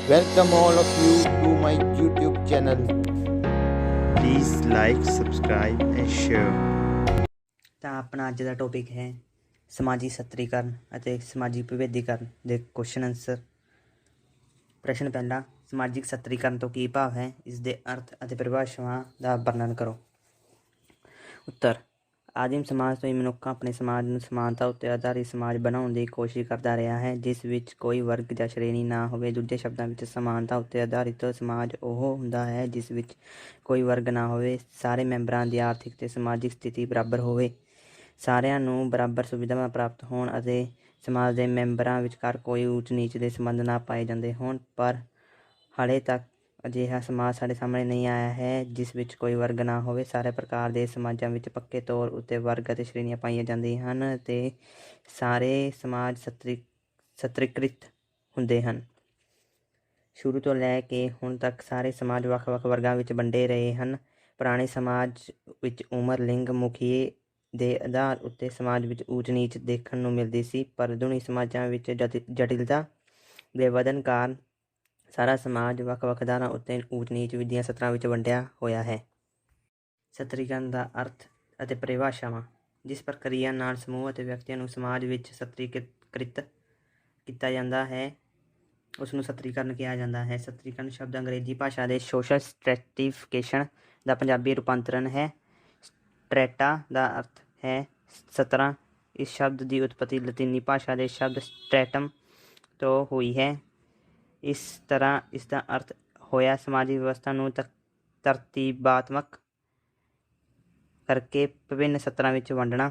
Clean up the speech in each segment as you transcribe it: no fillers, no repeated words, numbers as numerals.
Welcome all of you to my YouTube channel. Please like, subscribe and share. ਤਾਂ ਆਪਣਾ ਅੱਜ ਦਾ topic ਹੈ ਸਮਾਜੀ ਸਤਰੀਕਰਨ ਅਤੇ ਸਮਾਜਿਕ ਵਿਭੇਦੀਕਰਨ ਦੇ ਕੁਐਸਚਨ ਆਨਸਰ। ਪ੍ਰਸ਼ਨ ਪਹਿਲਾ, ਸਮਾਜਿਕ ਸਤਰੀਕਰਨ ਤੋਂ ਕੀ ਭਾਵ ਹੈ? ਇਸ ਦੇ ਅਰਥ ਅਤੇ ਪਰਿਭਾਸ਼ਾਵਾਂ ਦਾ ਵਰਣਨ ਕਰੋ। ਉੱਤਰ, ਆਦਿਮ ਸਮਾਜ ਤੋਂ ਹੀ ਮਨੁੱਖ ਆਪਣੇ ਸਮਾਜ ਨੂੰ ਸਮਾਨਤਾ ਉੱਤੇ ਆਧਾਰਿਤ ਸਮਾਜ ਬਣਾਉਣ ਦੀ ਕੋਸ਼ਿਸ਼ ਕਰਦਾ ਰਿਹਾ ਹੈ, ਜਿਸ ਵਿੱਚ ਕੋਈ ਵਰਗ ਜਾਂ ਸ਼੍ਰੇਣੀ ਨਾ ਹੋਵੇ। ਦੂਜੇ ਸ਼ਬਦਾਂ ਵਿੱਚ ਸਮਾਨਤਾ ਉੱਤੇ ਆਧਾਰਿਤ ਸਮਾਜ ਉਹ ਹੁੰਦਾ ਹੈ ਜਿਸ ਵਿੱਚ ਕੋਈ ਵਰਗ ਨਾ ਹੋਵੇ, ਸਾਰੇ ਮੈਂਬਰਾਂ ਦੀ ਆਰਥਿਕ ਤੇ ਸਮਾਜਿਕ ਸਥਿਤੀ ਬਰਾਬਰ ਹੋਵੇ, ਸਾਰਿਆਂ ਨੂੰ ਬਰਾਬਰ ਸੁਵਿਧਾਵਾਂ ਪ੍ਰਾਪਤ ਹੋਣ ਅਤੇ ਸਮਾਜ ਦੇ ਮੈਂਬਰਾਂ ਵਿਚਕਾਰ ਕੋਈ ਊਚ ਨੀਚ ਦੇ ਸੰਬੰਧ ਨਾ ਪਾਏ ਜਾਂਦੇ ਹੋਣ। ਪਰ ਹਾਲੇ ਤੱਕ ਅਜਿਹਾ ਸਮਾਜ ਸਾਡੇ ਸਾਹਮਣੇ ਨਹੀਂ ਆਇਆ ਹੈ ਜਿਸ ਵਿੱਚ ਕੋਈ ਵਰਗ ਨਾ ਹੋਵੇ। ਸਾਰੇ ਪ੍ਰਕਾਰ ਦੇ ਸਮਾਜਾਂ ਵਿੱਚ ਪੱਕੇ ਤੌਰ ਉੱਤੇ ਵਰਗ ਅਤੇ ਸ਼੍ਰੇਣੀਆਂ ਪਾਈਆਂ ਜਾਂਦੀਆਂ ਹਨ ਅਤੇ ਸਾਰੇ ਸਮਾਜ ਸਤਰੀਕ੍ਰਿਤ ਹੁੰਦੇ ਹਨ। ਸ਼ੁਰੂ ਤੋਂ ਲੈ ਕੇ ਹੁਣ ਤੱਕ ਸਾਰੇ ਸਮਾਜ ਵੱਖ-ਵੱਖ ਵਰਗਾਂ ਵਿੱਚ ਵੰਡੇ ਰਹੇ ਹਨ। ਪੁਰਾਣੇ ਸਮਾਜ ਵਿੱਚ ਉਮਰ, ਲਿੰਗ, ਮੁਖੀਏ ਦੇ ਆਧਾਰ ਉੱਤੇ ਸਮਾਜ ਵਿੱਚ ਊਚ ਨੀਚ ਦੇਖਣ ਨੂੰ ਮਿਲਦੀ ਸੀ, ਪਰ ਆਧੁਨਿਕ ਸਮਾਜਾਂ ਵਿੱਚ ਜਟਿਲਤਾ ਦੇ ਵਧਣ ਕਾਰਨ ਸਾਰਾ ਸਮਾਜ ਵੱਖ-ਵੱਖ ਆਧਾਰਾਂ ਉੱਤੇ ਊਚ ਨੀਚ ਦੀਆਂ ਸਤਰਾਂ ਵਿੱਚ ਵੰਡਿਆ ਹੋਇਆ ਹੈ। ਸਤਰੀਕਰਨ ਦਾ ਅਰਥ ਅਤੇ ਪਰਿਭਾਸ਼ਾਵਾਂ। ਜਿਸ ਪ੍ਰਕਿਰਿਆ ਨਾਲ ਸਮੂਹ ਅਤੇ ਵਿਅਕਤੀਆਂ ਨੂੰ ਸਮਾਜ ਵਿੱਚ ਸਤਰੀਕ੍ਰਿਤ ਕੀਤਾ ਜਾਂਦਾ ਹੈ ਉਸ ਨੂੰ ਸਤਰੀਕਰਨ ਕਿਹਾ ਜਾਂਦਾ ਹੈ। ਸਤਰੀਕਰਨ ਸ਼ਬਦ ਅੰਗਰੇਜ਼ੀ ਭਾਸ਼ਾ ਦੇ ਸੋਸ਼ਲ ਸਟ੍ਰੈਟੀਫਿਕੇਸ਼ਨ ਦਾ ਪੰਜਾਬੀ ਰੂਪਾਂਤਰਨ ਹੈ। ਸਟ੍ਰੈਟਾ ਦਾ ਅਰਥ ਹੈ ਸਤਰਾਂ। ਇਸ ਸ਼ਬਦ ਦੀ ਉਤਪਤੀ ਲਾਤੀਨੀ ਭਾਸ਼ਾ ਦੇ ਸ਼ਬਦ ਸਟ੍ਰੈਟਮ ਤੋਂ ਹੋਈ ਹੈ। ਇਸ ਤਰ੍ਹਾਂ ਇਸ ਦਾ ਅਰਥ ਹੋਇਆ ਸਮਾਜਿਕ ਵਿਵਸਥਾ ਨੂੰ ਤਰਤੀਬਾਤਮਕ ਕਰਕੇ ਵਿਭਿੰਨ ਸਤਰਾਂ ਵਿੱਚ ਵੰਡਣਾ।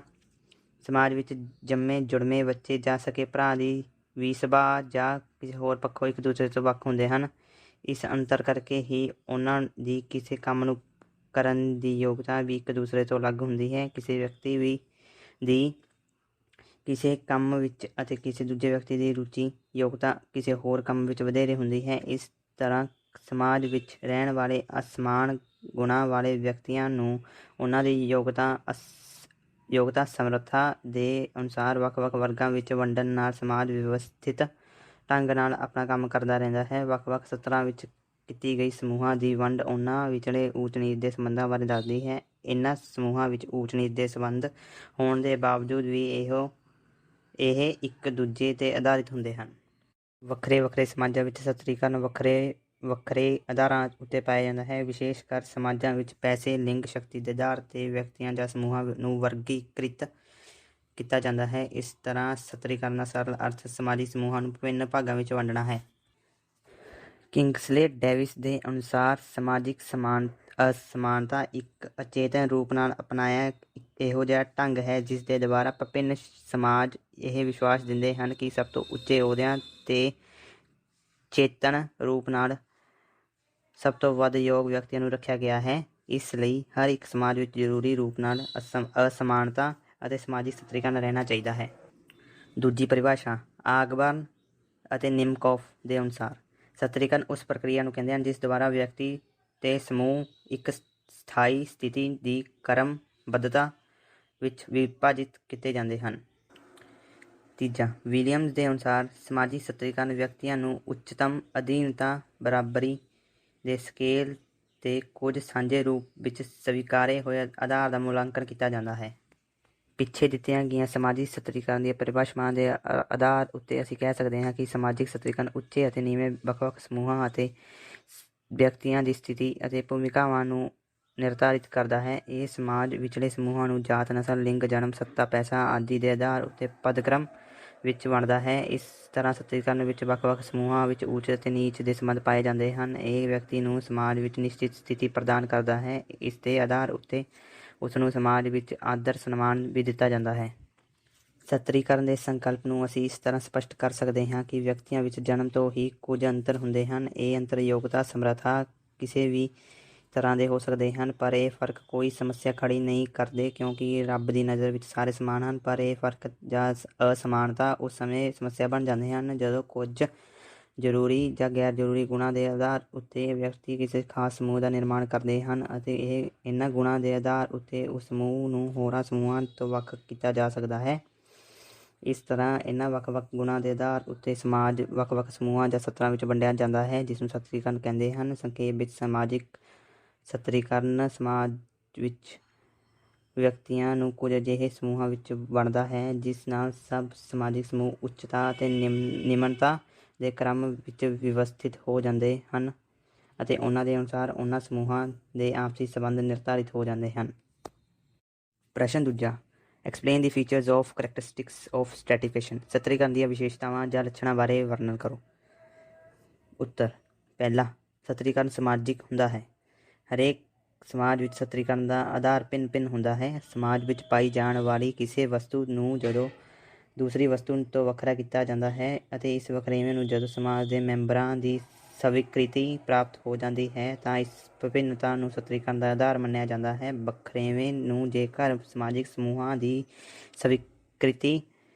ਸਮਾਜ ਵਿੱਚ ਜੰਮੇ ਜੁੜਵੇਂ ਬੱਚੇ ਜਾਂ ਸਕੇ ਭਰਾ ਦੀ ਵੀ ਸੁਭਾਅ ਜਾਂ ਕਿਸੇ ਹੋਰ ਪੱਖੋਂ ਇੱਕ ਦੂਸਰੇ ਤੋਂ ਵੱਖ ਹੁੰਦੇ ਹਨ। ਇਸ ਅੰਤਰ ਕਰਕੇ ਹੀ ਉਹਨਾਂ ਦੀ ਕਿਸੇ ਕੰਮ ਨੂੰ ਕਰਨ ਦੀ ਯੋਗਤਾ ਵੀ ਇੱਕ ਦੂਸਰੇ ਤੋਂ ਅਲੱਗ ਹੁੰਦੀ ਹੈ। ਕਿਸੇ ਵਿਅਕਤੀ ਦੀ ਕਿਸੇ ਕੰਮ ਵਿੱਚ ਅਤੇ ਕਿਸੇ ਦੂਜੇ ਵਿਅਕਤੀ ਦੀ ਰੁਚੀ ਯੋਗਤਾ ਕਿਸੇ ਹੋਰ ਕੰਮ ਵਿੱਚ ਵਧੇਰੇ ਹੁੰਦੀ ਹੈ। ਇਸ ਤਰ੍ਹਾਂ ਸਮਾਜ ਵਿੱਚ ਰਹਿਣ ਵਾਲੇ ਅਸਮਾਨ ਗੁਣਾਂ ਵਾਲੇ ਵਿਅਕਤੀਆਂ ਨੂੰ ਉਹਨਾਂ ਦੀ ਯੋਗਤਾ ਸਮਰੱਥਾ ਦੇ ਅਨੁਸਾਰ ਵੱਖ-ਵੱਖ ਵਰਗਾਂ ਵਿੱਚ ਵੰਡਣ ਨਾਲ ਸਮਾਜ ਵਿਵਸਥਿਤ ਢੰਗ ਨਾਲ ਆਪਣਾ ਕੰਮ ਕਰਦਾ ਰਹਿੰਦਾ ਹੈ। ਵੱਖ-ਵੱਖ ਸਤਰਾਂ ਵਿੱਚ ਕੀਤੀ ਗਈ ਸਮੂਹਾਂ ਦੀ ਵੰਡ ਉਹਨਾਂ ਵਿਚਲੇ ਊਚ ਨੀਚ ਦੇ ਸੰਬੰਧਾਂ ਬਾਰੇ ਦੱਸਦੀ ਹੈ। ਇਹਨਾਂ ਸਮੂਹਾਂ ਵਿੱਚ ਊਚ ਨੀਚ ਦੇ ਸੰਬੰਧ ਹੋਣ ਦੇ ਬਾਵਜੂਦ ਵੀ ਇਹ ਇੱਕ ਦੂਜੇ 'ਤੇ ਆਧਾਰਿਤ ਹੁੰਦੇ ਹਨ। ਵੱਖਰੇ-ਵੱਖਰੇ ਸਮਾਜਾਂ ਵਿੱਚ ਸਤਰੀਕਰਨ ਵੱਖਰੇ ਆਧਾਰਾਂ ਉੱਤੇ ਪਾਇਆ ਜਾਂਦਾ ਹੈ। ਵਿਸ਼ੇਸ਼ ਕਰ ਸਮਾਜਾਂ ਵਿੱਚ ਪੈਸੇ, ਲਿੰਗ, ਸ਼ਕਤੀ ਦੇ ਆਧਾਰ 'ਤੇ ਵਿਅਕਤੀਆਂ ਜਾਂ ਸਮੂਹਾਂ ਨੂੰ ਵਰਗੀਕ੍ਰਿਤ ਕੀਤਾ ਜਾਂਦਾ ਹੈ। ਇਸ ਤਰ੍ਹਾਂ ਸਤਰੀਕਰਨ ਦਾ ਸਰਲ ਅਰਥ ਸਮਾਜੀ ਸਮੂਹਾਂ ਨੂੰ ਵਿਭਿੰਨ ਭਾਗਾਂ ਵਿੱਚ ਵੰਡਣਾ ਹੈ। ਕਿੰਗਸਲੇ ਡੇਵਿਸ ਦੇ ਅਨੁਸਾਰ ਸਮਾਜਿਕ ਅਸਮਾਨਤਾ ਇੱਕ ਅਚੇਤਨ ਰੂਪ ਨਾਲ ਅਪਣਾਇਆ ਇਹੋ ਜਿਹਾ ਢੰਗ ਹੈ ਜਿਸ ਦੇ ਦੁਆਰਾ ਵਿਭਿੰਨ ਸਮਾਜ ਇਹ ਵਿਸ਼ਵਾਸ ਦਿੰਦੇ ਹਨ ਕਿ ਸਭ ਤੋਂ ਉੱਚੇ ਅਹੁਦਿਆਂ 'ਤੇ ਚੇਤਨ ਰੂਪ ਨਾਲ ਸਭ ਤੋਂ ਵੱਧ ਯੋਗ ਵਿਅਕਤੀਆਂ ਨੂੰ ਰੱਖਿਆ ਗਿਆ ਹੈ। ਇਸ ਲਈ ਹਰ ਇੱਕ ਸਮਾਜ ਵਿੱਚ ਜ਼ਰੂਰੀ ਰੂਪ ਨਾਲ ਅਸਮਾਨਤਾ ਅਤੇ ਸਮਾਜਿਕ ਸਤਰੀਕਰਨ ਰਹਿਣਾ ਚਾਹੀਦਾ ਹੈ। ਦੂਜੀ ਪਰਿਭਾਸ਼ਾ। ਆਗਬਰਨ ਅਤੇ ਨਿਮਕੋਫ ਦੇ ਅਨੁਸਾਰ ਸਤਰੀਕਰਨ ਉਸ ਪ੍ਰਕਿਰਿਆ ਨੂੰ ਕਹਿੰਦੇ ਹਨ ਜਿਸ ਦੁਆਰਾ ਵਿਅਕਤੀ ਤੇ ਸਮੂਹ ਇੱਕ ਸਥਾਈ ਸਥਿਤੀ ਦੀ ਕ੍ਰਮਬੱਧਤਾ ਵਿੱਚ ਵਿਭਾਜਿਤ ਕੀਤੇ ਜਾਂਦੇ ਹਨ। ਤੀਜਾ, ਵਿਲੀਅਮਜ਼ ਦੇ ਅਨੁਸਾਰ ਸਮਾਜੀ ਸਤਰੀਕਰਨ ਵਿਅਕਤੀਆਂ ਨੂੰ ਉੱਚਤਮ ਅਧੀਨਤਾ ਬਰਾਬਰੀ ਦੇ ਸਕੇਲ 'ਤੇ ਕੁਝ ਸਾਂਝੇ ਰੂਪ ਵਿੱਚ ਸਵੀਕਾਰੇ ਹੋਏ ਆਧਾਰ ਦਾ ਮੁਲਾਂਕਣ ਕੀਤਾ ਜਾਂਦਾ ਹੈ। ਪਿੱਛੇ ਦਿੱਤੀਆਂ ਗਈਆਂ ਸਮਾਜਿਕ ਸਤਰੀਕਰਨ ਦੀਆਂ ਪਰਿਭਾਸ਼ਾਵਾਂ ਦੇ ਆਧਾਰ ਉੱਤੇ ਅਸੀਂ ਕਹਿ ਸਕਦੇ ਹਾਂ ਕਿ ਸਮਾਜਿਕ ਸਤਰੀਕਰਨ ਉੱਚੇ ਅਤੇ ਨੀਵੇਂ ਵੱਖ-ਵੱਖ ਸਮੂਹਾਂ ਅਤੇ ਵਿਅਕਤੀਆਂ ਦੀ ਸਥਿਤੀ ਅਤੇ ਭੂਮਿਕਾਵਾਂ ਨੂੰ ਨਿਰਧਾਰਿਤ ਕਰਦਾ ਹੈ। ਇਹ ਸਮਾਜ ਵਿਚਲੇ ਸਮੂਹਾਂ ਨੂੰ ਜਾਤ, ਨਸਲ, ਲਿੰਗ, ਜਨਮ, ਸੱਤਾ, ਪੈਸਾ ਆਦਿ ਦੇ ਆਧਾਰ ਉੱਤੇ ਪਦਕ੍ਰਮ ਵਿੱਚ ਵੰਡਦਾ ਹੈ। ਇਸ ਤਰ੍ਹਾਂ ਸਤਰੀਕਰਨ ਵਿੱਚ ਵੱਖ-ਵੱਖ ਸਮੂਹਾਂ ਵਿੱਚ ਊਚ ਅਤੇ ਨੀਚ ਦੇ ਸੰਬੰਧ ਪਾਏ ਜਾਂਦੇ ਹਨ। ਇਹ ਵਿਅਕਤੀ ਨੂੰ ਸਮਾਜ ਵਿੱਚ ਨਿਸ਼ਚਿਤ ਸਥਿਤੀ ਪ੍ਰਦਾਨ ਕਰਦਾ ਹੈ। ਇਸ ਦੇ ਆਧਾਰ ਉੱਤੇ ਉਸ ਨੂੰ ਸਮਾਜ ਵਿੱਚ ਆਦਰ ਸਨਮਾਨ ਵੀ ਦਿੱਤਾ ਜਾਂਦਾ ਹੈ। ਸਤਰੀਕਰਨ ਦੇ ਸੰਕਲਪ ਨੂੰ ਅਸੀਂ ਇਸ ਤਰ੍ਹਾਂ ਸਪਸ਼ਟ ਕਰ ਸਕਦੇ ਹਾਂ ਕਿ ਵਿਅਕਤੀਆਂ ਵਿੱਚ ਜਨਮ ਤੋਂ ਹੀ ਕੁਝ ਅੰਤਰ ਹੁੰਦੇ ਹਨ। ਇਹ ਅੰਤਰ ਯੋਗਤਾ, ਸਮਰੱਥਾ ਕਿਸੇ ਵੀ ਤਰ੍ਹਾਂ ਦੇ ਹੋ ਸਕਦੇ ਹਨ, ਪਰ ਇਹ ਫਰਕ ਕੋਈ ਸਮੱਸਿਆ ਖੜੀ ਨਹੀਂ ਕਰਦੇ ਕਿਉਂਕਿ ਰੱਬ ਦੀ ਨਜ਼ਰ ਵਿੱਚ ਸਾਰੇ ਸਮਾਨ ਹਨ। ਪਰ ਇਹ ਫਰਕ ਜਾਂ ਅਸਮਾਨਤਾ ਉਸ ਸਮੇਂ ਸਮੱਸਿਆ ਬਣ ਜਾਂਦੇ ਹਨ ਜਦੋਂ ਕੁਝ ਜ਼ਰੂਰੀ ਜਾਂ ਗੈਰ ਜ਼ਰੂਰੀ ਗੁਣਾਂ ਦੇ ਆਧਾਰ ਉੱਤੇ ਵਿਅਕਤੀ ਕਿਸੇ ਖਾਸ ਸਮੂਹ ਦਾ ਨਿਰਮਾਣ ਕਰਦੇ ਹਨ ਅਤੇ ਇਹਨਾਂ ਗੁਣਾਂ ਦੇ ਆਧਾਰ ਉੱਤੇ ਉਸ ਸਮੂਹ ਨੂੰ ਹੋਰਾਂ ਸਮੂਹਾਂ ਤੋਂ ਵੱਖ ਕੀਤਾ ਜਾ ਸਕਦਾ ਹੈ। ਇਸ ਤਰ੍ਹਾਂ ਇਹਨਾਂ ਵੱਖ-ਵੱਖ ਗੁਣਾਂ ਦੇ ਆਧਾਰ ਉੱਤੇ ਸਮਾਜ ਵੱਖ-ਵੱਖ ਸਮੂਹਾਂ ਜਾਂ ਸਤਰਾਂ ਵਿੱਚ ਵੰਡਿਆ ਜਾਂਦਾ ਹੈ, ਜਿਸ ਨੂੰ ਸਤਰੀਕਰਨ ਕਹਿੰਦੇ ਹਨ। ਸੰਖੇਪ ਵਿੱਚ ਸਮਾਜਿਕ ਸਤਰੀਕਰਨ ਸਮਾਜ ਵਿੱਚ ਵਿਅਕਤੀਆਂ ਨੂੰ ਕੁਝ ਅਜਿਹੇ ਸਮੂਹਾਂ ਵਿੱਚ ਵੰਡਦਾ ਹੈ ਜਿਸ ਨਾਲ ਸਭ ਸਮਾਜਿਕ ਸਮੂਹ ਉੱਚਤਾ ਅਤੇ ਨਿਮਨਤਾ ਦੇ ਕ੍ਰਮ ਵਿੱਚ ਵਿਵਸਥਿਤ ਹੋ ਜਾਂਦੇ ਹਨ ਅਤੇ ਉਹਨਾਂ ਦੇ ਅਨੁਸਾਰ ਉਹਨਾਂ ਸਮੂਹਾਂ ਦੇ ਆਪਸੀ ਸੰਬੰਧ ਨਿਰਧਾਰਿਤ ਹੋ ਜਾਂਦੇ ਹਨ। ਪ੍ਰਸ਼ਨ ਦੂਜਾ, explain the features of ਕਰੈਕਟਰਿਸਟਿਕਸ of ਸਟ੍ਰੈਟੀਫਿਕੇਸ਼ਨ। ਸਤਰੀਕਰਨ ਦੀਆਂ ਵਿਸ਼ੇਸ਼ਤਾਵਾਂ ਜਾਂ ਲੱਛਣਾਂ ਬਾਰੇ ਵਰਣਨ ਕਰੋ। ਉੱਤਰ, ਪਹਿਲਾ, ਸਤਰੀਕਰਨ ਸਮਾਜਿਕ ਹੁੰਦਾ ਹੈ। ਹਰੇਕ ਸਮਾਜ ਵਿੱਚ ਸਤਰੀਕਰਨ ਦਾ ਆਧਾਰ ਭਿੰਨ-ਭਿੰਨ ਹੁੰਦਾ ਹੈ। ਸਮਾਜ ਵਿੱਚ ਪਾਈ ਜਾਣ ਵਾਲੀ ਕਿਸੇ ਵਸਤੂ ਨੂੰ ਜਦੋਂ ਦੂਸਰੀ ਵਸਤੂ ਤੋਂ ਵੱਖਰਾ ਕੀਤਾ ਜਾਂਦਾ ਹੈ ਅਤੇ ਇਸ ਵਖਰੇਵੇਂ ਨੂੰ ਜਦੋਂ ਸਮਾਜ ਦੇ ਮੈਂਬਰਾਂ ਦੀ ਸਵੀਕ੍ਰਿਤੀ ਪ੍ਰਾਪਤ ਹੋ ਜਾਂਦੀ ਹੈ ਤਾਂ ਇਸ ਵਿਭਿੰਨਤਾ ਨੂੰ ਸਤਰੀਕਰਨ ਦਾ ਆਧਾਰ ਮੰਨਿਆ ਜਾਂਦਾ ਹੈ। ਵਖਰੇਵੇਂ ਨੂੰ ਜੇਕਰ ਸਮਾਜਿਕ ਸਮੂਹਾਂ ਦੀ ਸਵੀਕ੍ਰਿਤੀ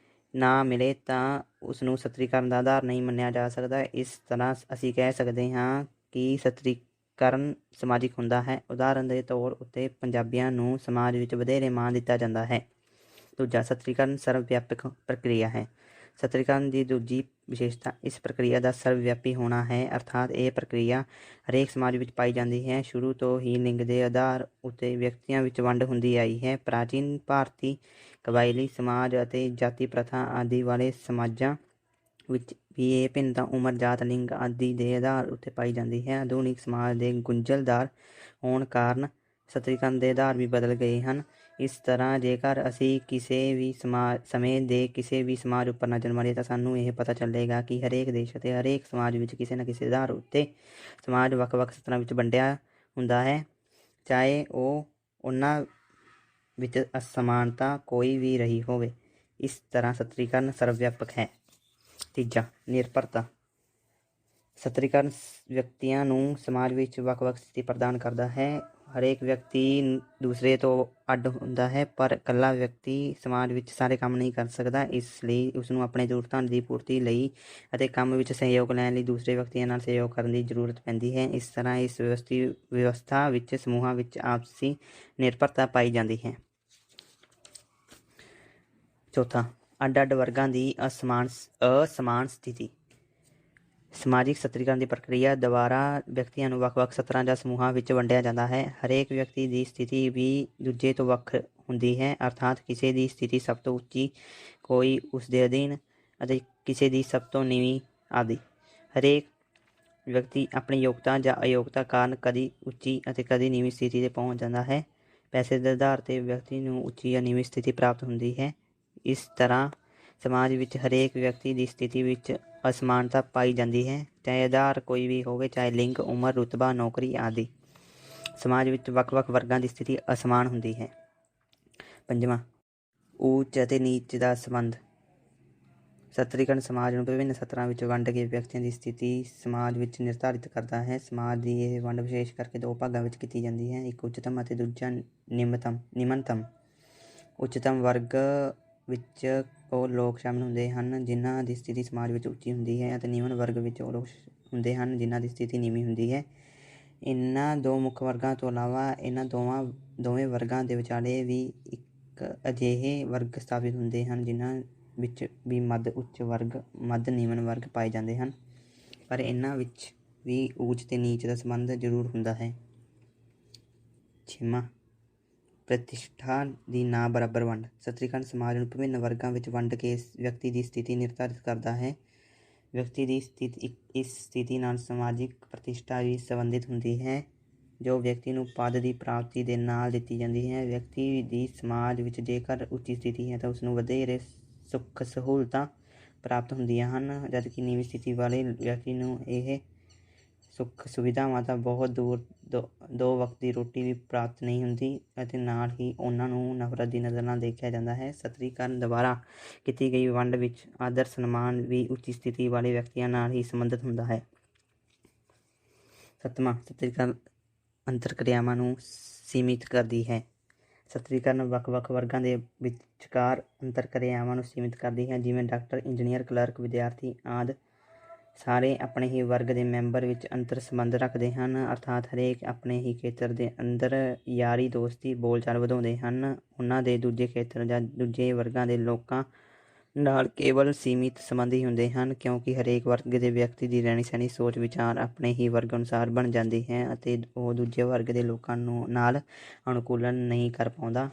ਨਾ ਮਿਲੇ ਤਾਂ ਉਸ ਨੂੰ ਸਤਰੀਕਰਨ ਦਾ ਆਧਾਰ ਨਹੀਂ ਮੰਨਿਆ ਜਾ ਸਕਦਾ। ਇਸ ਤਰ੍ਹਾਂ ਅਸੀਂ ਕਹਿ ਸਕਦੇ ਹਾਂ ਕਿ ਸਤਰੀਕਰਨ ਸਮਾਜਿਕ ਹੁੰਦਾ ਹੈ। ਉਦਾਹਰਨ ਦੇ ਤੌਰ ਉੱਤੇ ਪੰਜਾਬੀਆਂ ਨੂੰ ਸਮਾਜ ਵਿੱਚ ਵਧੇਰੇ ਮਾਣ ਦਿੱਤਾ ਜਾਂਦਾ ਹੈ। ਦੂਜਾ, ਸਤਰੀਕਰਨ ਸਰਵ ਵਿਆਪਕ ਪ੍ਰਕਿਰਿਆ ਹੈ। ਸਤਰੀਕਰਨ ਦੀ ਦੂਜੀ ਵਿਸ਼ੇਸ਼ਤਾ ਇਸ ਪ੍ਰਕਿਰਿਆ ਦਾ ਸਰਵ ਵਿਆਪੀ ਹੋਣਾ ਹੈ, ਅਰਥਾਤ ਇਹ ਪ੍ਰਕਿਰਿਆ ਹਰੇਕ ਸਮਾਜ ਵਿੱਚ ਪਾਈ ਜਾਂਦੀ ਹੈ। ਸ਼ੁਰੂ ਤੋਂ ਹੀ ਲਿੰਗ ਦੇ ਆਧਾਰ ਉੱਤੇ ਵਿਅਕਤੀਆਂ ਵਿੱਚ ਵੰਡ ਹੁੰਦੀ ਆਈ ਹੈ। ਪ੍ਰਾਚੀਨ ਭਾਰਤੀ ਕਬਾਇਲੀ ਸਮਾਜ ਅਤੇ ਜਾਤੀ ਪ੍ਰਥਾ ਆਦਿ ਵਾਲੇ ਸਮਾਜਾਂ ਵਿੱਚ ਵੀ ਇਹ ਭਿੰਨਤਾ ਉਮਰ, ਜਾਤ, ਲਿੰਗ ਆਦਿ ਦੇ ਆਧਾਰ ਉੱਤੇ ਪਾਈ ਜਾਂਦੀ ਹੈ। ਆਧੁਨਿਕ ਸਮਾਜ ਦੇ ਗੁੰਝਲਦਾਰ ਹੋਣ ਕਾਰਨ ਸਤਰੀਕਰਨ ਦੇ ਆਧਾਰ ਵੀ ਬਦਲ ਗਏ ਹਨ। ਇਸ ਤਰ੍ਹਾਂ ਜੇਕਰ ਅਸੀਂ ਕਿਸੇ ਵੀ ਸਮੇਂ ਦੇ ਕਿਸੇ ਵੀ ਸਮਾਜ ਉੱਪਰ ਨਜ਼ਰ ਮਾਰੀਏ ਤਾਂ ਸਾਨੂੰ ਇਹ ਪਤਾ ਚੱਲੇਗਾ ਕਿ ਹਰੇਕ ਦੇਸ਼ ਅਤੇ ਹਰੇਕ ਸਮਾਜ ਵਿੱਚ ਕਿਸੇ ਨਾ ਕਿਸੇ ਆਧਾਰ ਉੱਤੇ ਸਮਾਜ ਵੱਖ-ਵੱਖ ਸਤਰਾਂ ਵਿੱਚ ਵੰਡਿਆ ਹੁੰਦਾ ਹੈ, ਚਾਹੇ ਉਹਨਾਂ ਵਿੱਚ ਅਸਮਾਨਤਾ ਕੋਈ ਵੀ ਰਹੀ ਹੋਵੇ। ਇਸ ਤਰ੍ਹਾਂ ਸਤਰੀਕਰਨ ਸਰਵ ਵਿਆਪਕ ਹੈ। ਤੀਜਾ, ਨਿਰਭਰਤਾ। ਸਤਰੀਕਰਨ ਵਿਅਕਤੀਆਂ ਨੂੰ ਸਮਾਜ ਵਿੱਚ ਵੱਖ-ਵੱਖ ਸਥਿਤੀ ਪ੍ਰਦਾਨ ਕਰਦਾ ਹੈ। ਹਰੇਕ ਵਿਅਕਤੀ ਦੂਸਰੇ ਤੋਂ ਅੱਡ ਹੁੰਦਾ ਹੈ, ਪਰ ਇਕੱਲਾ ਵਿਅਕਤੀ ਸਮਾਜ ਵਿੱਚ ਸਾਰੇ ਕੰਮ ਨਹੀਂ ਕਰ ਸਕਦਾ। ਇਸ ਲਈ ਉਸਨੂੰ ਆਪਣੇ ਜ਼ਰੂਰਤਾਂ ਦੀ ਪੂਰਤੀ ਲਈ ਅਤੇ ਕੰਮ ਵਿੱਚ ਸਹਿਯੋਗ ਲੈਣ ਲਈ ਦੂਸਰੇ ਵਿਅਕਤੀਆਂ ਨਾਲ ਸਹਿਯੋਗ ਕਰਨ ਦੀ ਜ਼ਰੂਰਤ ਪੈਂਦੀ ਹੈ। ਇਸ ਤਰ੍ਹਾਂ ਇਸ ਵਿਵਸਥਾ ਵਿੱਚ ਸਮੂਹਾਂ ਵਿੱਚ ਆਪਸੀ ਨਿਰਭਰਤਾ ਪਾਈ ਜਾਂਦੀ ਹੈ। ਚੌਥਾ, ਅੱਡ-ਅੱਡ ਵਰਗਾਂ ਦੀ ਅਸਮਾਨ ਸਥਿਤੀ। ਸਮਾਜਿਕ ਸਤਰੀਕਰਨ ਦੀ ਪ੍ਰਕਿਰਿਆ ਦੁਆਰਾ ਵਿਅਕਤੀਆਂ ਨੂੰ ਵੱਖ-ਵੱਖ ਸਤਰਾਂ ਜਾਂ ਸਮੂਹਾਂ ਵਿੱਚ ਵੰਡਿਆ ਜਾਂਦਾ ਹੈ। ਹਰੇਕ ਵਿਅਕਤੀ ਦੀ ਸਥਿਤੀ ਵੀ ਦੂਜੇ ਤੋਂ ਵੱਖ ਹੁੰਦੀ ਹੈ, ਅਰਥਾਤ ਕਿਸੇ ਦੀ ਸਥਿਤੀ ਸਭ ਤੋਂ ਉੱਚੀ, ਕੋਈ ਉਸ ਦੇ ਅਧੀਨ ਅਤੇ ਕਿਸੇ ਦੀ ਸਭ ਤੋਂ ਨੀਵੀਂ ਆਦਿ। ਹਰੇਕ ਵਿਅਕਤੀ ਆਪਣੀ ਯੋਗਤਾ ਜਾਂ ਅਯੋਗਤਾ ਕਾਰਨ ਕਦੀ ਉੱਚੀ ਅਤੇ ਕਦੀ ਨੀਵੀਂ ਸਥਿਤੀ 'ਤੇ ਪਹੁੰਚ ਜਾਂਦਾ ਹੈ। ਪੈਸੇ ਦੇ ਆਧਾਰ 'ਤੇ ਵਿਅਕਤੀ ਨੂੰ ਉੱਚੀ ਜਾਂ ਨੀਵੀਂ ਸਥਿਤੀ ਪ੍ਰਾਪਤ ਹੁੰਦੀ ਹੈ। ਇਸ ਤਰ੍ਹਾਂ ਸਮਾਜ ਵਿੱਚ ਹਰੇਕ ਵਿਅਕਤੀ ਦੀ ਸਥਿਤੀ ਵਿੱਚ ਅਸਮਾਨਤਾ ਪਾਈ ਜਾਂਦੀ ਹੈ, ਚਾਹੇ ਆਧਾਰ ਕੋਈ ਵੀ ਹੋਵੇ, ਚਾਹੇ ਲਿੰਗ, ਉਮਰ, ਰੁਤਬਾ, ਨੌਕਰੀ ਆਦਿ। ਸਮਾਜ ਵਿੱਚ ਵੱਖ-ਵੱਖ ਵਰਗਾਂ ਦੀ ਸਥਿਤੀ ਅਸਮਾਨ ਹੁੰਦੀ ਹੈ। ਪੰਜਵਾਂ, ਉੱਚ ਅਤੇ ਨੀਚ ਦਾ ਸੰਬੰਧ। ਸਤਰੀਕਰਨ ਸਮਾਜ ਨੂੰ ਵਿਭਿੰਨ ਸਤਰਾਂ ਵਿੱਚ ਵੰਡ ਕੇ ਵਿਅਕਤੀਆਂ ਦੀ ਸਥਿਤੀ ਸਮਾਜ ਵਿੱਚ ਨਿਰਧਾਰਿਤ ਕਰਦਾ ਹੈ। ਸਮਾਜ ਦੀ ਇਹ ਵੰਡ ਵਿਸ਼ੇਸ਼ ਕਰਕੇ ਦੋ ਭਾਗਾਂ ਵਿੱਚ ਕੀਤੀ ਜਾਂਦੀ ਹੈ, ਇੱਕ ਉੱਚਤਮ ਅਤੇ ਦੂਜਾ ਨਿਮਨਤਮ। ਉੱਚਤਮ ਵਰਗ ਵਿੱਚ ਉਹ ਲੋਕ ਸ਼ਾਮਿਲ ਹੁੰਦੇ ਹਨ ਜਿਨ੍ਹਾਂ ਦੀ ਸਥਿਤੀ ਸਮਾਜ ਵਿੱਚ ਉੱਚੀ ਹੁੰਦੀ ਹੈ ਅਤੇ ਨਿਮਨ ਵਰਗ ਵਿੱਚ ਉਹ ਲੋਕ ਹੁੰਦੇ ਹਨ ਜਿਨ੍ਹਾਂ ਦੀ ਸਥਿਤੀ ਨੀਵੀਂ ਹੁੰਦੀ ਹੈ। ਇਹਨਾਂ ਦੋ ਮੁੱਖ ਵਰਗਾਂ ਤੋਂ ਇਲਾਵਾ ਇਹਨਾਂ ਦੋਵੇਂ ਵਰਗਾਂ ਦੇ ਵਿਚਾਲੇ ਵੀ ਇੱਕ ਅਜਿਹੇ ਵਰਗ ਸਥਾਪਿਤ ਹੁੰਦੇ ਹਨ ਜਿਨ੍ਹਾਂ ਵਿੱਚ ਵੀ ਮੱਧ ਉੱਚ ਵਰਗ, ਮੱਧ ਨਿਮਨ ਵਰਗ ਪਾਏ ਜਾਂਦੇ ਹਨ, ਪਰ ਇਹਨਾਂ ਵਿੱਚ ਵੀ ਉੱਚ ਤੇ ਨੀਚ ਦਾ ਸੰਬੰਧ ਜ਼ਰੂਰ ਹੁੰਦਾ ਹੈ। ਛੇਵਾਂ, ਪ੍ਰਤਿਸ਼ਠਾ ਦੀ ਨਾ ਬਰਾਬਰ ਵੰਡ। ਸਤਰੀਕਰਨ ਸਮਾਜ ਨੂੰ ਵਿਭਿੰਨ ਵਰਗਾਂ ਵਿੱਚ ਵੰਡ ਕੇ ਵਿਅਕਤੀ ਦੀ ਸਥਿਤੀ ਨਿਰਧਾਰਿਤ ਕਰਦਾ ਹੈ। ਵਿਅਕਤੀ ਦੀ ਇਸ ਸਥਿਤੀ ਨਾਲ ਸਮਾਜਿਕ ਪ੍ਰਤਿਸ਼ਠਾ ਵੀ ਸੰਬੰਧਿਤ ਹੁੰਦੀ ਹੈ ਜੋ ਵਿਅਕਤੀ ਨੂੰ ਪਦ ਦੀ ਪ੍ਰਾਪਤੀ ਦੇ ਨਾਲ ਦਿੱਤੀ ਜਾਂਦੀ ਹੈ। ਵਿਅਕਤੀ ਦੀ ਸਮਾਜ ਵਿੱਚ ਜੇਕਰ ਉੱਚੀ ਸਥਿਤੀ ਹੈ ਤਾਂ ਉਸਨੂੰ ਵਧੇਰੇ ਸੁੱਖ ਸਹੂਲਤਾਂ ਪ੍ਰਾਪਤ ਹੁੰਦੀਆਂ ਹਨ, ਜਦਕਿ ਨੀਵੀਂ ਸਥਿਤੀ ਵਾਲੇ ਵਿਅਕਤੀ ਨੂੰ ਇਹ ਸੁੱਖ ਸੁਵਿਧਾਵਾਂ ਤਾਂ ਬਹੁਤ ਦੂਰ ਦੋ ਵਕਤ ਦੀ ਰੋਟੀ ਵੀ ਪ੍ਰਾਪਤ ਨਹੀਂ ਹੁੰਦੀ ਅਤੇ ਨਾਲ ਹੀ ਉਹਨਾਂ ਨੂੰ ਨਫ਼ਰਤ ਦੀ ਨਜ਼ਰ ਨਾਲ ਦੇਖਿਆ ਜਾਂਦਾ ਹੈ। ਸਤਰੀਕਰਨ ਦੁਆਰਾ ਕੀਤੀ ਗਈ ਵੰਡ ਵਿੱਚ ਆਦਰ ਸਨਮਾਨ ਵੀ ਉੱਚੀ ਸਥਿਤੀ ਵਾਲੇ ਵਿਅਕਤੀਆਂ ਨਾਲ ਹੀ ਸੰਬੰਧਿਤ ਹੁੰਦਾ ਹੈ। ਸੱਤਵਾਂ, ਸਤਰੀਕਰਨ ਅੰਤਰਕਿਰਿਆਵਾਂ ਨੂੰ ਸੀਮਿਤ ਕਰਦੀ ਹੈ। ਸਤਰੀਕਰਨ ਵੱਖ-ਵੱਖ ਵਰਗਾਂ ਦੇ ਵਿਚਕਾਰ ਅੰਤਰਕਿਰਿਆਵਾਂ ਨੂੰ ਸੀਮਿਤ ਕਰਦੀ ਹੈ। ਜਿਵੇਂ ਡਾਕਟਰ, ਇੰਜੀਨੀਅਰ, ਕਲਰਕ, ਵਿਦਿਆਰਥੀ ਆਦਿ ਸਾਰੇ ਆਪਣੇ ਹੀ ਵਰਗ ਦੇ ਮੈਂਬਰ ਵਿੱਚ ਅੰਤਰ ਸੰਬੰਧ ਰੱਖਦੇ ਹਨ, ਅਰਥਾਤ ਹਰੇਕ ਆਪਣੇ ਹੀ ਖੇਤਰ ਦੇ ਅੰਦਰ ਯਾਰੀ ਦੋਸਤੀ ਬੋਲਚਾਲ ਵਧਾਉਂਦੇ ਹਨ। ਉਹਨਾਂ ਦੇ ਦੂਜੇ ਖੇਤਰ ਜਾਂ ਦੂਜੇ ਵਰਗਾਂ ਦੇ ਲੋਕਾਂ ਨਾਲ ਕੇਵਲ ਸੀਮਿਤ ਸੰਬੰਧ ਹੀ ਹੁੰਦੇ ਹਨ, ਕਿਉਂਕਿ ਹਰੇਕ ਵਰਗ ਦੇ ਵਿਅਕਤੀ ਦੀ ਰਹਿਣੀ ਸਹਿਣੀ ਸੋਚ ਵਿਚਾਰ ਆਪਣੇ ਹੀ ਵਰਗ ਅਨੁਸਾਰ ਬਣ ਜਾਂਦੀ ਹੈ ਅਤੇ ਉਹ ਦੂਜੇ ਵਰਗ ਦੇ ਲੋਕਾਂ ਨਾਲ ਅਨੁਕੂਲਨ ਨਹੀਂ ਕਰ ਪਾਉਂਦਾ।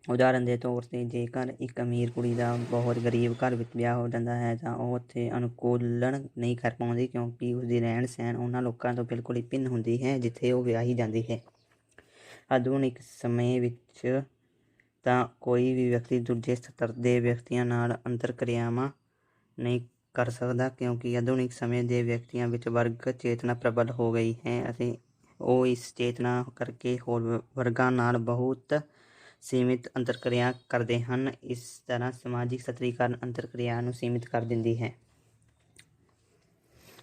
ਉਦਾਹਰਨ ਦੇ ਤੌਰ 'ਤੇ ਜੇਕਰ ਇੱਕ ਅਮੀਰ ਕੁੜੀ ਦਾ ਬਹੁਤ ਗਰੀਬ ਘਰ ਵਿੱਚ ਵਿਆਹ ਹੋ ਜਾਂਦਾ ਹੈ ਤਾਂ ਉਹ ਉੱਥੇ ਅਨੁਕੂਲਨ ਨਹੀਂ ਕਰ ਪਾਉਂਦੀ, ਕਿਉਂਕਿ ਉਸਦੀ ਰਹਿਣ ਸਹਿਣ ਉਹਨਾਂ ਲੋਕਾਂ ਤੋਂ ਬਿਲਕੁਲ ਹੀ ਭਿੰਨ ਹੁੰਦੀ ਹੈ ਜਿੱਥੇ ਉਹ ਵਿਆਹੀ ਜਾਂਦੀ ਹੈ। ਆਧੁਨਿਕ ਸਮੇਂ ਵਿੱਚ ਤਾਂ ਕੋਈ ਵੀ ਵਿਅਕਤੀ ਦੂਜੇ ਸਤਰ ਦੇ ਵਿਅਕਤੀਆਂ ਨਾਲ ਅੰਤਰਕਿਰਿਆਵਾਂ ਨਹੀਂ ਕਰ ਸਕਦਾ, ਕਿਉਂਕਿ ਆਧੁਨਿਕ ਸਮੇਂ ਦੇ ਵਿਅਕਤੀਆਂ ਵਿੱਚ ਵਰਗ ਚੇਤਨਾ ਪ੍ਰਬਲ ਹੋ ਗਈ ਹੈ ਅਤੇ ਉਹ ਇਸ ਚੇਤਨਾ ਕਰਕੇ ਹੋਰ ਵਰਗਾਂ ਨਾਲ ਬਹੁਤ ਸੀਮਿਤ ਅੰਤਰਕਿਰਿਆ ਕਰਦੇ ਹਨ। ਇਸ ਤਰ੍ਹਾਂ ਸਮਾਜਿਕ ਸਤਰੀਕਰਨ ਅੰਤਰਕਿਰਿਆ ਨੂੰ ਸੀਮਿਤ ਕਰ ਦਿੰਦੀ ਹੈ।